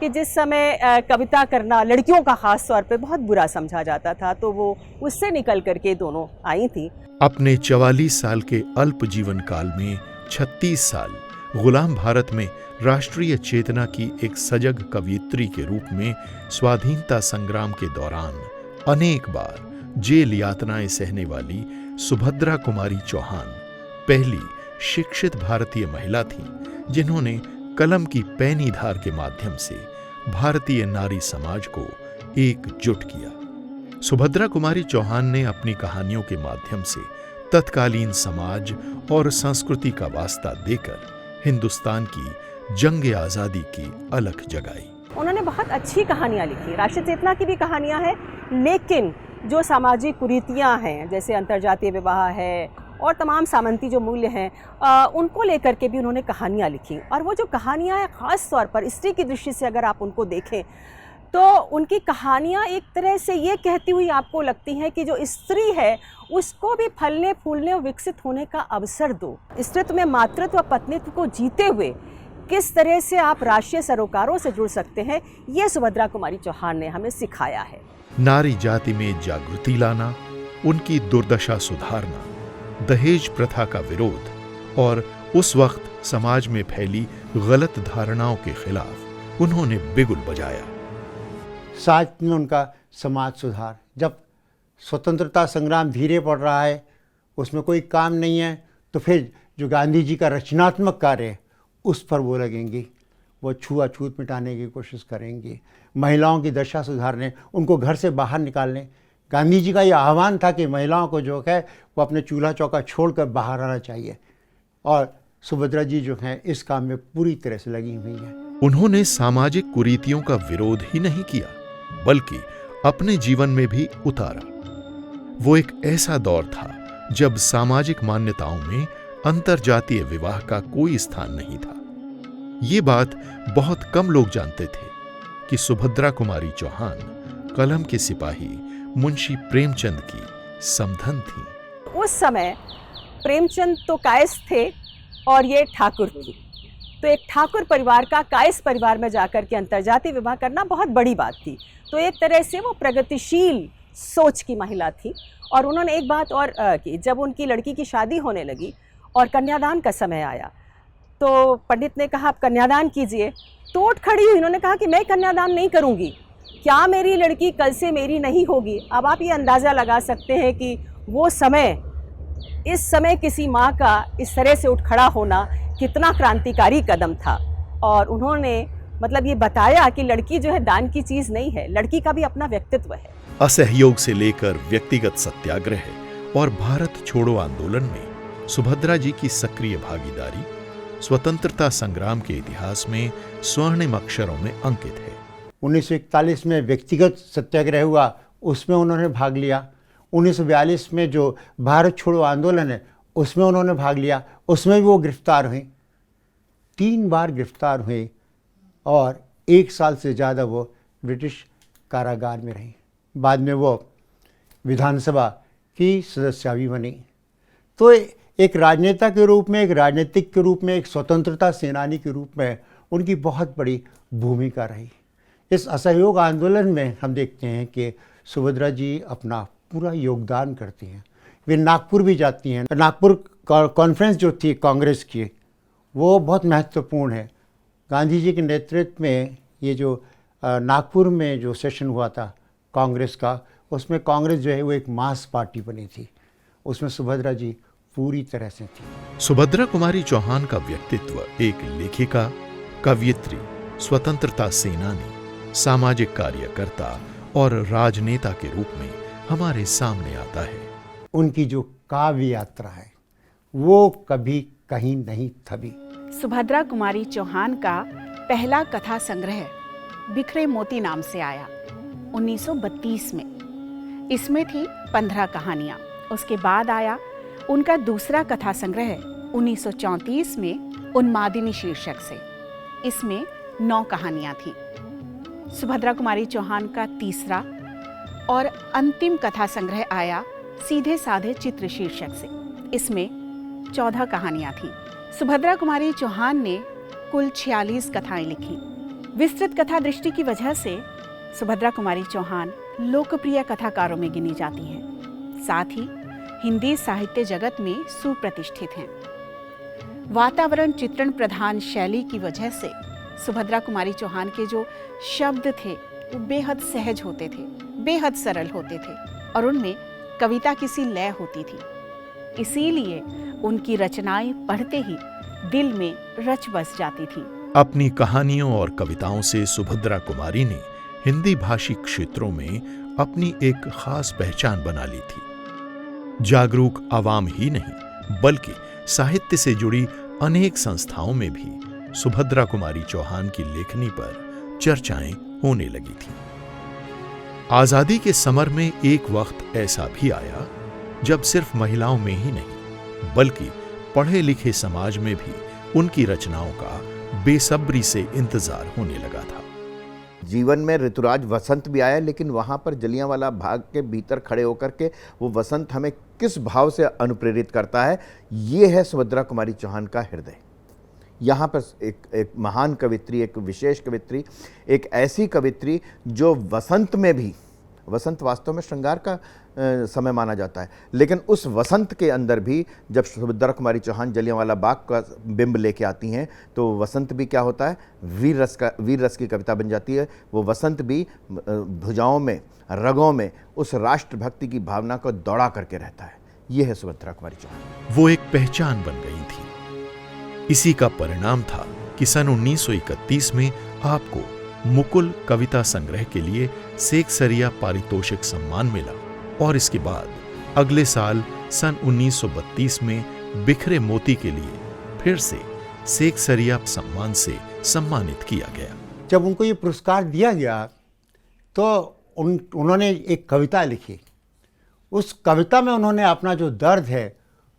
कि जिस समय कविता करना लड़कियों का खास तौर पे बहुत बुरा समझा जाता था, तो वो उससे निकल करके दोनों आई थी। अपने 44 साल के अल्प जीवन काल में 36 साल गुलाम भारत में राष्ट्रीय चेतना की एक सजग कवयित्री के रूप में स्वाधीनता संग्राम के दौरान अनेक बार जेल यातनाएं सहने वाली सुभद्रा कुमारी चौहान पहली शिक्षित भारतीय महिला थीं, जिन्होंने कलम की पैनी धार के माध्यम से भारतीय नारी समाज को एकजुट किया। सुभद्रा कुमारी चौहान ने अपनी कहानियों के माध्यम से तत्कालीन समाज और संस्कृति का वास्ता देकर हिंदुस्तान की जंग आजादी की अलख जगाई। उन्होंने बहुत अच्छी कहानियाँ लिखी, राष्ट्रीय चेतना की भी कहानियाँ हैं, लेकिन जो सामाजिक कुरीतियाँ हैं, जैसे अंतर्जातीय विवाह है और तमाम सामंती जो मूल्य हैं, उनको लेकर के भी उन्होंने कहानियाँ लिखी। और वो जो कहानियाँ हैं, ख़ास तौर पर स्त्री की दृष्टि से अगर आप उनको देखें, तो उनकी कहानियाँ एक तरह से ये कहती हुई आपको लगती हैं कि जो स्त्री है उसको भी फलने फूलने और विकसित होने का अवसर दो। स्त्रीत्व में मातृत्व और पत्नीत्व को जीते हुए किस तरह से आप राष्ट्रीय सरोकारों से जुड़ सकते हैं, ये सुभद्रा कुमारी चौहान ने हमें सिखाया है। नारी जाति में जागृति लाना, उनकी दुर्दशा सुधारना, दहेज प्रथा का विरोध और उस वक्त समाज में फैली गलत धारणाओं के खिलाफ उन्होंने बिगुल बजाया। साथ में उनका समाज सुधार। जब स्वतंत्रता संग्राम धीरे पड़ रहा है, उसमें कोई काम नहीं है, तो फिर जो गांधी जी का रचनात्मक कार्य है उस पर वो लगेंगी। वो छुआछूत मिटाने की कोशिश करेंगी, महिलाओं की दशा सुधारने, उनको घर से बाहर निकालने। गांधी जी का ये आह्वान था कि महिलाओं को जो है वो अपने चूल्हा चौका छोड़कर बाहर आना चाहिए, और सुभद्रा जी जो हैं इस काम में पूरी तरह से लगी हुई हैं। उन्होंने सामाजिक कुरीतियों का विरोध ही नहीं किया, बल्कि अपने जीवन में भी उतारा। वो एक ऐसा दौर था जब सामाजिक मान्यताओं में अंतरजातीय विवाह का कोई स्थान नहीं था। ये बात बहुत कम लोग जानते थे कि सुभद्रा कुमारी चौहान कलम के सिपाही मुंशी प्रेमचंद की समधन थी। उस समय प्रेमचंद तो कायस्थ थे और ये ठाकुर थी, तो एक ठाकुर परिवार का कायस्थ परिवार में जाकर के अंतर्जातीय विवाह करना बहुत बड़ी बात थी। तो एक तरह से वो प्रगतिशील सोच की महिला थी। और उन्होंने एक बात और की, जब उनकी लड़की की शादी होने लगी और कन्यादान का समय आया तो पंडित ने कहा आप कन्यादान कीजिए। तो उठ खड़ी हुई, उन्होंने कहा कि मैं कन्यादान नहीं करूँगी, क्या मेरी लड़की कल से मेरी नहीं होगी। अब आप ये अंदाज़ा लगा सकते हैं कि वो समय, इस समय किसी माँ का इस तरह से उठ खड़ा होना कितना क्रांतिकारी कदम था। और उन्होंने मतलब ये बताया कि लड़की जो है दान की चीज़ नहीं है, लड़की का भी अपना व्यक्तित्व है। असहयोग से लेकर व्यक्तिगत सत्याग्रह और भारत छोड़ो आंदोलन में सुभद्रा जी की सक्रिय भागीदारी स्वतंत्रता संग्राम के इतिहास में स्वर्णिम अक्षरों में अंकित है। 1941 में व्यक्तिगत सत्याग्रह हुआ, उसमें उन्होंने भाग लिया। 1942 में जो भारत छोड़ो आंदोलन है उसमें उन्होंने भाग लिया, उसमें भी वो गिरफ्तार हुए, 3 बार गिरफ्तार हुए और 1 साल से ज़्यादा वो ब्रिटिश कारागार में रही। बाद में वो विधानसभा की सदस्य भी बनी। तो एक राजनेता के रूप में, एक राजनीतिक के रूप में, एक स्वतंत्रता सेनानी के रूप में उनकी बहुत बड़ी भूमिका रही। इस असहयोग आंदोलन में हम देखते हैं कि सुभद्रा जी अपना पूरा योगदान करती हैं। वे नागपुर भी जाती हैं। नागपुर कॉन्फ्रेंस जो थी कांग्रेस की, वो बहुत महत्वपूर्ण है। गांधी जी के नेतृत्व में ये जो नागपुर में जो सेशन हुआ था कांग्रेस का, उसमें कांग्रेस जो है वो एक मास पार्टी बनी थी, उसमें सुभद्रा जी पूरी तरह से थी। सुभद्रा कुमारी चौहान का व्यक्तित्व एक लेखिका, कवयित्री, स्वतंत्रता सेनानी, सामाजिक कार्यकर्ता और राजनेता के रूप में हमारे सामने आता है। उनकी जो काव्य यात्रा है वो कभी कहीं नहीं थमी। सुभद्रा कुमारी चौहान का पहला कथा संग्रह बिखरे मोती नाम से आया 1932 में। इसमें थी 15 कहानियाँ। उसके बाद आया उनका दूसरा कथा संग्रह 1934 में उन्मादिनी शीर्षक से। इसमें 9 कहानियाँ थीं। सुभद्रा कुमारी चौहान का तीसरा और अंतिम कथा संग्रह आया सीधे साधे चित्र शीर्षक से। इसमें 14 कहानियाँ थीं। सुभद्रा कुमारी चौहान ने कुल 46 कथाएं लिखी। विस्तृत कथा दृष्टि की वजह से सुभद्रा कुमारी चौहान लोकप्रिय कथाकारों में गिनी जाती हैं। साथ ही हिंदी साहित्य जगत में सुप्रतिष्ठित हैं। वातावरण चित्रण प्रधान शैली की वजह से सुभद्रा कुमारी चौहान के जो शब्द थे वो बेहद सहज होते थे, बेहद सरल होते थे और उनमें कविता की सी लय होती थी। इसीलिए उनकी रचनाएं पढ़ते ही दिल में रच बस जाती थी। अपनी कहानियों और कविताओं से सुभद्रा कुमारी ने हिंदी भाषी क्षेत्रों में अपनी एक खास पहचान बना ली थी। जागरूक आवाम ही नहीं बल्कि साहित्य से जुड़ी अनेक संस्थाओं में भी सुभद्रा कुमारी चौहान की लेखनी पर चर्चाएं होने लगी थीं। आजादी के समर में एक वक्त ऐसा भी आया जब सिर्फ महिलाओं में ही नहीं बल्कि पढ़े लिखे समाज में भी उनकी रचनाओं का बेसब्री से इंतजार होने लगा था। जीवन में ऋतुराज वसंत भी आया, लेकिन वहाँ पर जलियांवाला बाग के भीतर खड़े होकर के वो वसंत हमें किस भाव से अनुप्रेरित करता है, ये है सुभद्रा कुमारी चौहान का हृदय। यहाँ पर एक महान कवित्री, एक विशेष कवित्री, एक ऐसी कवित्री जो वसंत में भी, वसंत वास्तव में श्रृंगार का समय माना जाता है, लेकिन उस वसंत के अंदर भी जब सुभद्रा कुमारी चौहान जलियांवाला बाग का बिंब लेके आती हैं तो वसंत भी क्या होता है, वीर रस की कविता बन जाती है। वो वसंत भी भुजाओं में, रगों में उस राष्ट्रभक्ति की भावना को दौड़ा करके रहता है। ये है सुभद्रा कुमारी चौहान। वो एक पहचान बन गई थी। इसी का परिणाम था कि सन 1931 में आपको मुकुल कविता संग्रह के लिए सेक्सरिया पारितोषिक सम्मान मिला और इसके बाद अगले साल सन 1932 में बिखरे मोती के लिए फिर से सेक्सरिया सम्मान से सम्मानित किया गया। जब उनको ये पुरस्कार दिया गया तो उन्होंने एक कविता लिखी। उस कविता में उन्होंने अपना जो दर्द है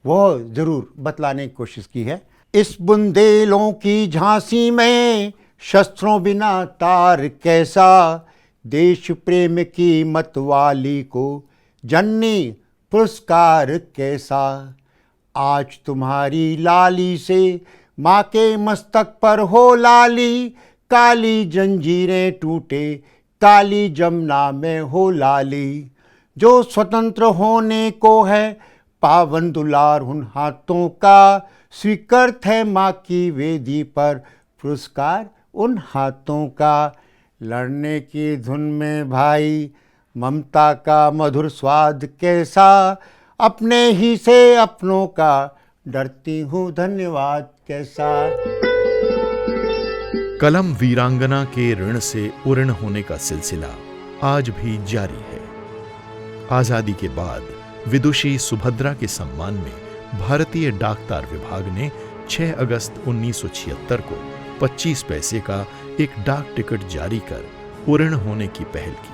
वो ज़रूर बतलाने की कोशिश की है। इस बुंदेलों की झांसी में शस्त्रों बिना तार कैसा, देश प्रेम की मतवाली को जननी पुरस्कार कैसा। आज तुम्हारी लाली से माँ के मस्तक पर हो लाली, काली जंजीरें टूटे काली जमुना में हो लाली। जो स्वतंत्र होने को है पावन दुलार उन हाथों का, स्वीकृत है माँ की वेदी पर पुरस्कार उन हाथों का। लड़ने की धुन में भाई ममता का मधुर स्वाद कैसा, अपने ही से अपनों का डरती हूँ धन्यवाद कैसा। कलम वीरांगना के ऋण से उऋण होने का सिलसिला आज भी जारी है। आजादी के बाद विदुषी सुभद्रा के सम्मान में भारतीय डाकतार विभाग ने 6 अगस्त 1976 को 25 पैसे का एक डाक टिकट जारी कर उऋण होने की पहल की,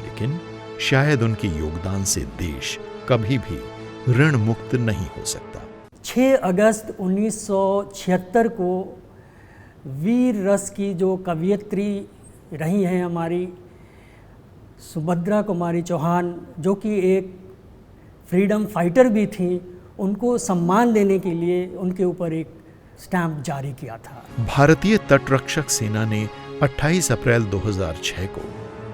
लेकिन शायद उनके योगदान से देश कभी भी ऋण मुक्त नहीं हो सकता। 6 अगस्त 1976 को वीर रस की जो कवयित्री रही हैं हमारी सुभद्रा कुमारी चौहान, जो कि एक फ्रीडम फाइटर भी थी, उनको सम्मान देने के लिए उनके ऊपर एक स्टैंप जारी किया था। भारतीय तटरक्षक सेना ने 28 अप्रैल 2006 को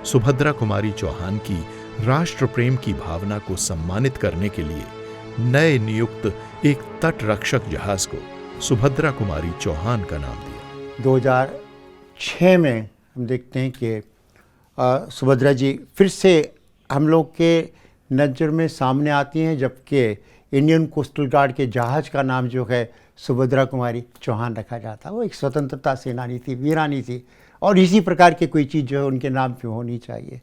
सुभद्रा कुमारी चौहान की राष्ट्र प्रेम की भावना को सम्मानित करने के लिए नए नियुक्त एक तटरक्षक जहाज को सुभद्रा कुमारी चौहान का नाम दिया। 2006 में हम देखते हैं कि सुभद्रा जी फिर से हम लोग के नज़र में सामने आती हैं, जबकि इंडियन कोस्टल गार्ड के जहाज़ का नाम जो है सुभद्रा कुमारी चौहान रखा जाता। वो एक स्वतंत्रता सेनानी थी, वीरानी थी, और इसी प्रकार की कोई चीज़ जो है उनके नाम पे होनी चाहिए।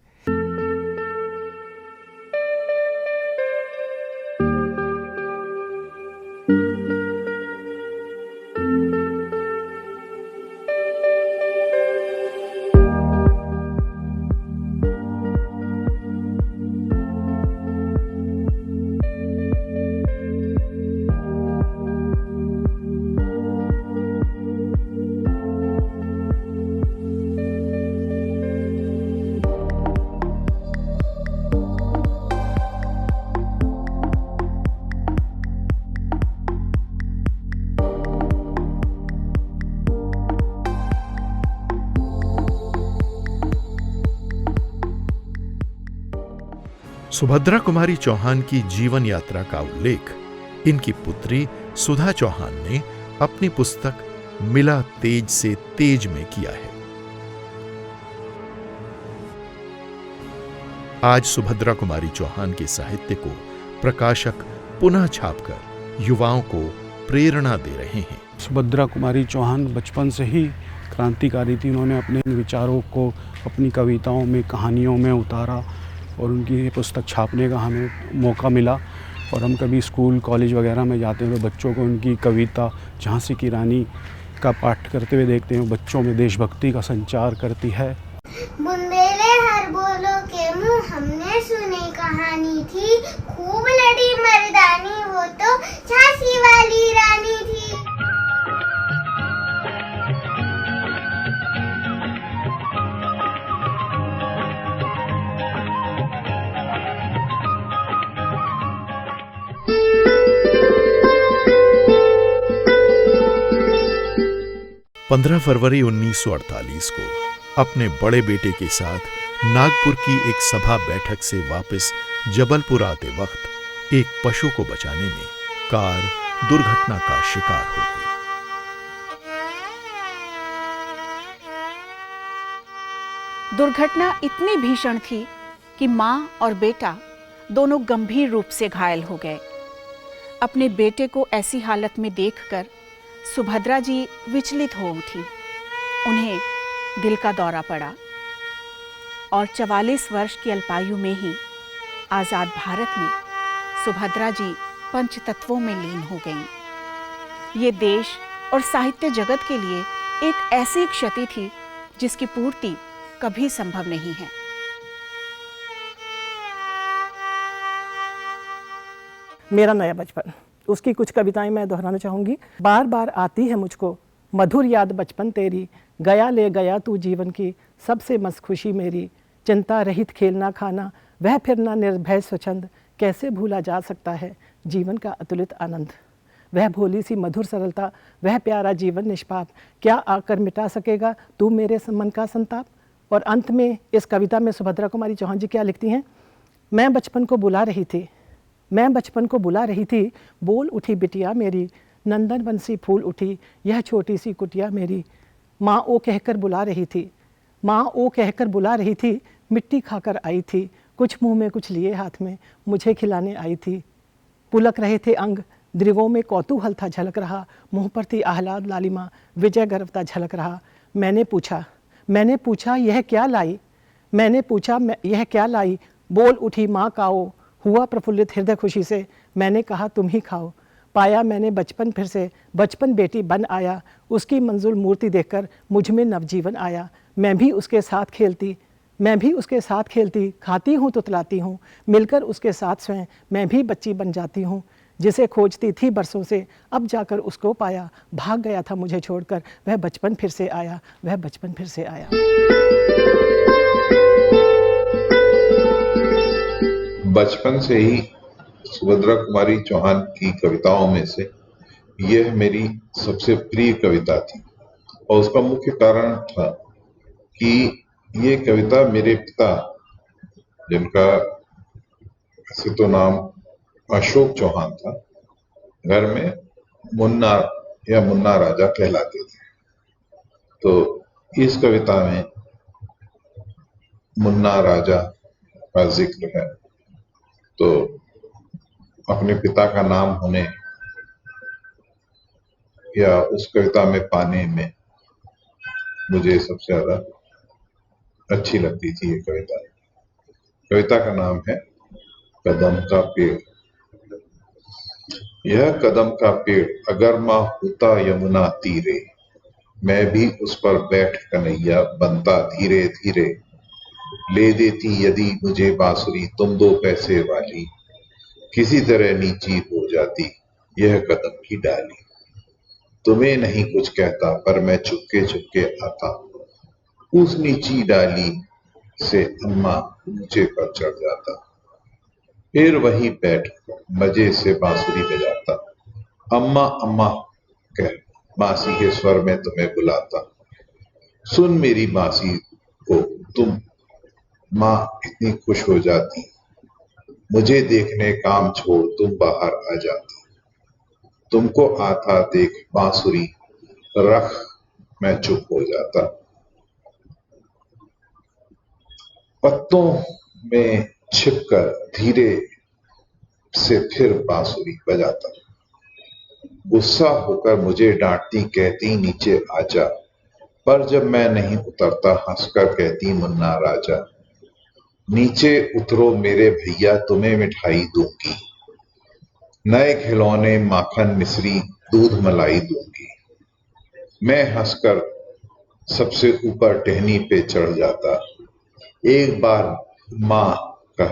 सुभद्रा कुमारी चौहान की जीवन यात्रा का उल्लेख इनकी पुत्री सुधा चौहान ने अपनी पुस्तक मिला तेज से तेज में किया है। आज सुभद्रा कुमारी चौहान के साहित्य को प्रकाशक पुनः छापकर युवाओं को प्रेरणा दे रहे हैं। सुभद्रा कुमारी चौहान बचपन से ही क्रांतिकारी थी। उन्होंने अपने विचारों को अपनी कविताओं में, कहानियों में उतारा और उनकी ये पुस्तक छापने का हमें मौका मिला। और हम कभी स्कूल कॉलेज वगैरह में जाते हैं तो बच्चों को उनकी कविता झांसी की रानी का पाठ करते हुए देखते हैं। बच्चों में देशभक्ति का संचार करती है। बुंदेले हर बोलो के मुंह हमने सुनी कहानी थी, खूब लड़ी मर्दानी वो तो झांसी वाली रानी थी। पंद्रह फरवरी 1948 को अपने बड़े बेटे के साथ नागपुर की एक सभा बैठक से वापस जबलपुर आते वक्त एक पशु को बचाने में कार दुर्घटना का शिकार हो गई। दुर्घटना इतनी भीषण थी कि मां और बेटा दोनों गंभीर रूप से घायल हो गए। अपने बेटे को ऐसी हालत में देखकर सुभद्रा जी विचलित हो उठी। उन्हें दिल का दौरा पड़ा और 44 वर्ष की अल्पायु में ही आज़ाद भारत में सुभद्रा जी पंचतत्वों में लीन हो गईं। ये देश और साहित्य जगत के लिए एक ऐसी क्षति थी जिसकी पूर्ति कभी संभव नहीं है। मेरा नया बचपन उसकी कुछ कविताएं मैं दोहराना चाहूँगी। बार बार आती है मुझको मधुर याद बचपन तेरी, गया ले गया तू जीवन की सबसे मस्त खुशी मेरी, चिंता रहित खेलना खाना वह फिरना निर्भय स्वच्छंद, कैसे भूला जा सकता है जीवन का अतुलित आनंद। वह भोली सी मधुर सरलता, वह प्यारा जीवन निष्पाप, क्या आकर मिटा सकेगा तू मेरे मन का संताप। और अंत में इस कविता में सुभद्रा कुमारी चौहान जी क्या लिखती हैं? मैं बचपन को बुला रही थी, मैं बचपन को बुला रही थी, बोल उठी बिटिया मेरी, नंदन बंसी फूल उठी यह छोटी सी कुटिया मेरी। माँ ओ कहकर बुला रही थी, माँ ओ कहकर बुला रही थी, मिट्टी खाकर आई थी, कुछ मुंह में कुछ लिए हाथ में मुझे खिलाने आई थी। पुलक रहे थे अंग, दृगों में कौतूहल था झलक रहा, मुँह पर थी आह्लाद लालिमा, विजय गर्वता झलक रहा। मैंने पूछा यह क्या लाई, मैंने पूछा यह क्या लाई, बोल उठी माँ काओ, हुआ प्रफुल्लित हृदय खुशी से, मैंने कहा तुम ही खाओ। पाया मैंने बचपन फिर से, बचपन बेटी बन आया, उसकी मंजूर मूर्ति देखकर मुझ में नवजीवन आया। मैं भी उसके साथ खेलती, खाती हूँ तुतलाती हूँ, मिलकर उसके साथ स्वयं मैं भी बच्ची बन जाती हूँ। जिसे खोजती थी बरसों से अब जाकर उसको पाया, भाग गया था मुझे छोड़कर वह बचपन फिर से आया, वह बचपन फिर से आया। बचपन से ही सुभद्रा कुमारी चौहान की कविताओं में से यह मेरी सबसे प्रिय कविता थी और उसका मुख्य कारण था कि ये कविता मेरे पिता, जिनका वैसे तो नाम अशोक चौहान था, घर में मुन्ना या मुन्ना राजा कहलाते थे। तो इस कविता में मुन्ना राजा का जिक्र है, तो अपने पिता का नाम होने या उस कविता में पाने में मुझे सबसे ज्यादा अच्छी लगती थी ये कविता। कविता का नाम है कदम का पेड़। यह कदम का पेड़ अगर माँ होता यमुना तीरे, मैं भी उस पर बैठ कन्हैया बनता धीरे धीरे। ले देती यदि मुझे बांसुरी तुम 2 पैसे वाली, किसी तरह नीची हो जाती यह कदम की डाली। तुम्हें नहीं कुछ कहता पर मैं चुपके चुपके आता, उस नीची डाली से अम्मा ऊंचे पर चढ़ जाता, फिर वही बैठ मजे से बांसुरी बजाता। अम्मा अम्मा कह बांसी के स्वर में तुम्हें बुलाता, सुन मेरी बांसी को तुम माँ इतनी खुश हो जाती, मुझे देखने काम छोड़ तुम बाहर आ जाती। तुमको आता देख बांसुरी रख मैं चुप हो जाता, पत्तों में छिपकर धीरे से फिर बांसुरी बजाता। गुस्सा होकर मुझे डांटती कहती नीचे आजा, पर जब मैं नहीं उतरता हंसकर कहती मुन्ना राजा। नीचे उतरो मेरे भैया तुम्हें मिठाई दूंगी, नए खिलौने माखन मिश्री दूध मलाई दूंगी। मैं हंसकर सबसे ऊपर टहनी पे चढ़ जाता, एक बार माँ का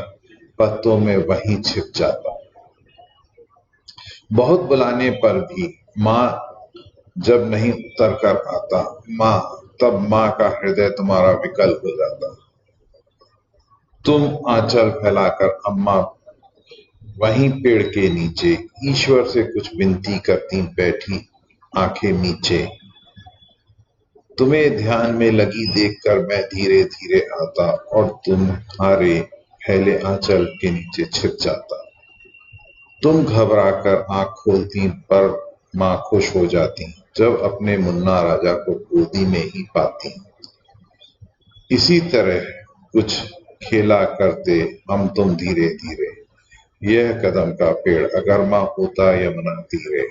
पत्तों में वहीं छिप जाता। बहुत बुलाने पर भी माँ जब नहीं उतर कर आता माँ, तब माँ का हृदय तुम्हारा विकल हो जाता। तुम आंचल फैलाकर अम्मा वहीं पेड़ के नीचे ईश्वर से कुछ विनती करती बैठी आंखें नीचे। तुम्हें ध्यान में लगी देखकर मैं धीरे धीरे आता और तुम्हारे फैले आंचल के नीचे छिप जाता। तुम घबराकर आंख खोलती पर माँ खुश हो जाती जब अपने मुन्ना राजा को गोदी में ही पाती। इसी तरह कुछ खेला करते हम तुम धीरे धीरे, यह कदम का पेड़ अगर माँ होता यमुना तीरे।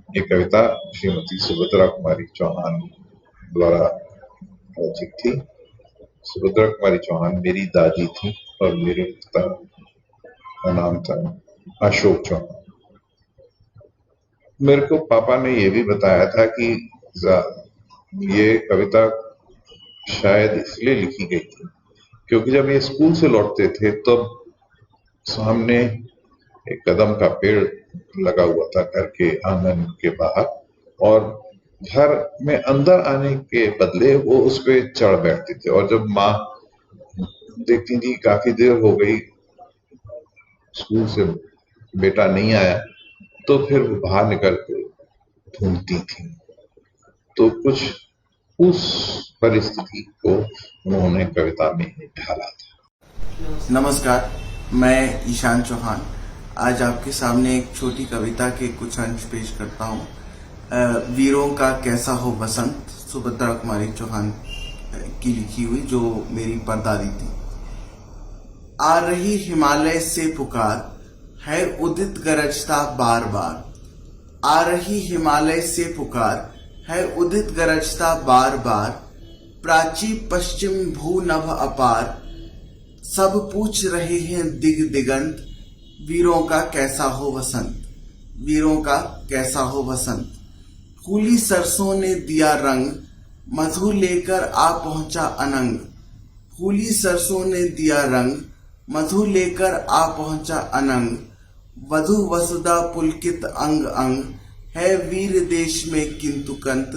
ये कविता श्रीमती सुभद्रा कुमारी चौहान द्वारा रचित थी। सुभद्रा कुमारी चौहान मेरी दादी थी और मेरे पिता का नाम था अशोक चौहान। मेरे को पापा ने ये भी बताया था कि ये कविता शायद इसलिए लिखी गई थी क्योंकि जब ये स्कूल से लौटते थे तब सामने एक कदम का पेड़ लगा हुआ था घर के आंगन के बाहर, और घर में अंदर आने के बदले वो उस पे चढ़ बैठते थे। और जब माँ देखती थी काफी देर हो गई, स्कूल से बेटा नहीं आया, तो फिर वो बाहर निकल के ढूंढती थी। तो कुछ उस परिस्थिति को उन्होंने कविता में ढाला था। नमस्कार, मैं ईशान चौहान आज आपके सामने एक छोटी कविता के कुछ अंश पेश करता हूँ। वीरों का कैसा हो बसंत, सुभद्रा कुमारी चौहान की लिखी हुई, जो मेरी परदादी थी। आ रही हिमालय से पुकार है उदित गरजता बार बार, आ रही हिमालय से पुकार है उदित गरजता बार बार, प्राची पश्चिम भू नभ अपार, सब पूछ रहे हैं दिग दिगंत, वीरों का कैसा हो वसंत, वीरों का कैसा हो वसंत। फूली सरसों ने दिया रंग, मधु लेकर आ पहुंचा अनंग, फूली सरसों ने दिया रंग, मधु लेकर आ पहुंचा अनंग, वधु वसुधा पुलकित अंग अंग, है वीर देश में किंतु कंत,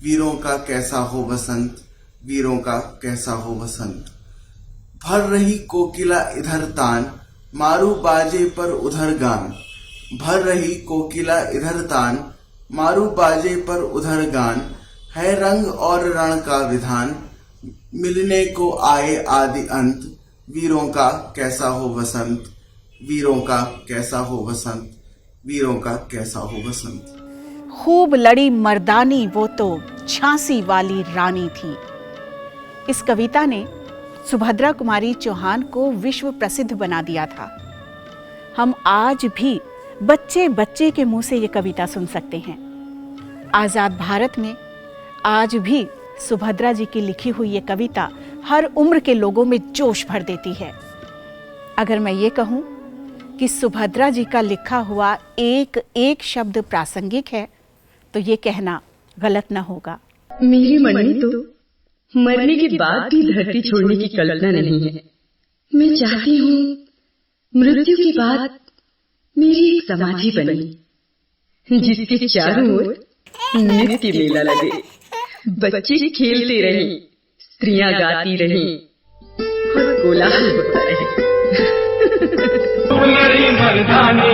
वीरों का कैसा हो वसंत, वीरों का कैसा हो वसंत। भर रही कोकिला इधर तान, मारू बाजे पर उधर गान, भर रही कोकिला इधर तान, मारू बाजे पर उधर गान, है रंग और रण का विधान, मिलने को आए आदि अंत, वीरों का कैसा हो वसंत, वीरों का कैसा हो वसंत, वीरों का कैसा हो वसंत। खूब लड़ी मर्दानी वो तो झांसी वाली रानी थी। इस कविता ने सुभद्रा कुमारी चौहान को विश्व प्रसिद्ध बना दिया था। हम आज भी बच्चे बच्चे के मुंह से ये कविता सुन सकते हैं। आज़ाद भारत में आज भी सुभद्रा जी की लिखी हुई ये कविता हर उम्र के लोगों में जोश भर देती है। अगर मैं ये कहूँ कि सुभद्रा जी का लिखा हुआ एक एक शब्द प्रासंगिक है, तो ये कहना गलत न होगा। मेरे मन में तो मरने के बाद भी धरती छोड़ने की कल्पना नहीं है। मैं चाहती हूँ मृत्यु के बाद मेरी एक समाधि बने, जिसके चारों ओर नृत्य मेला लगे, बच्चे खेलते रहें, स्त्रियां गाती रहें और कोलाहल होता रहे। मर्दानी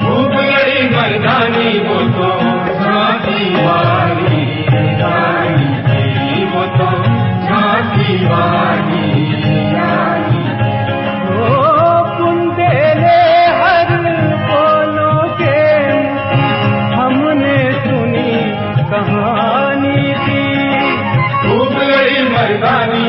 खूब लड़ी मर्दानी, वो तो झांसी वाली रानी थी, वो तो झांसी वाली रानी। ओ बुंदेले हर बोलों के हमने सुनी कहानी थी, खूब लड़ी मर्दानी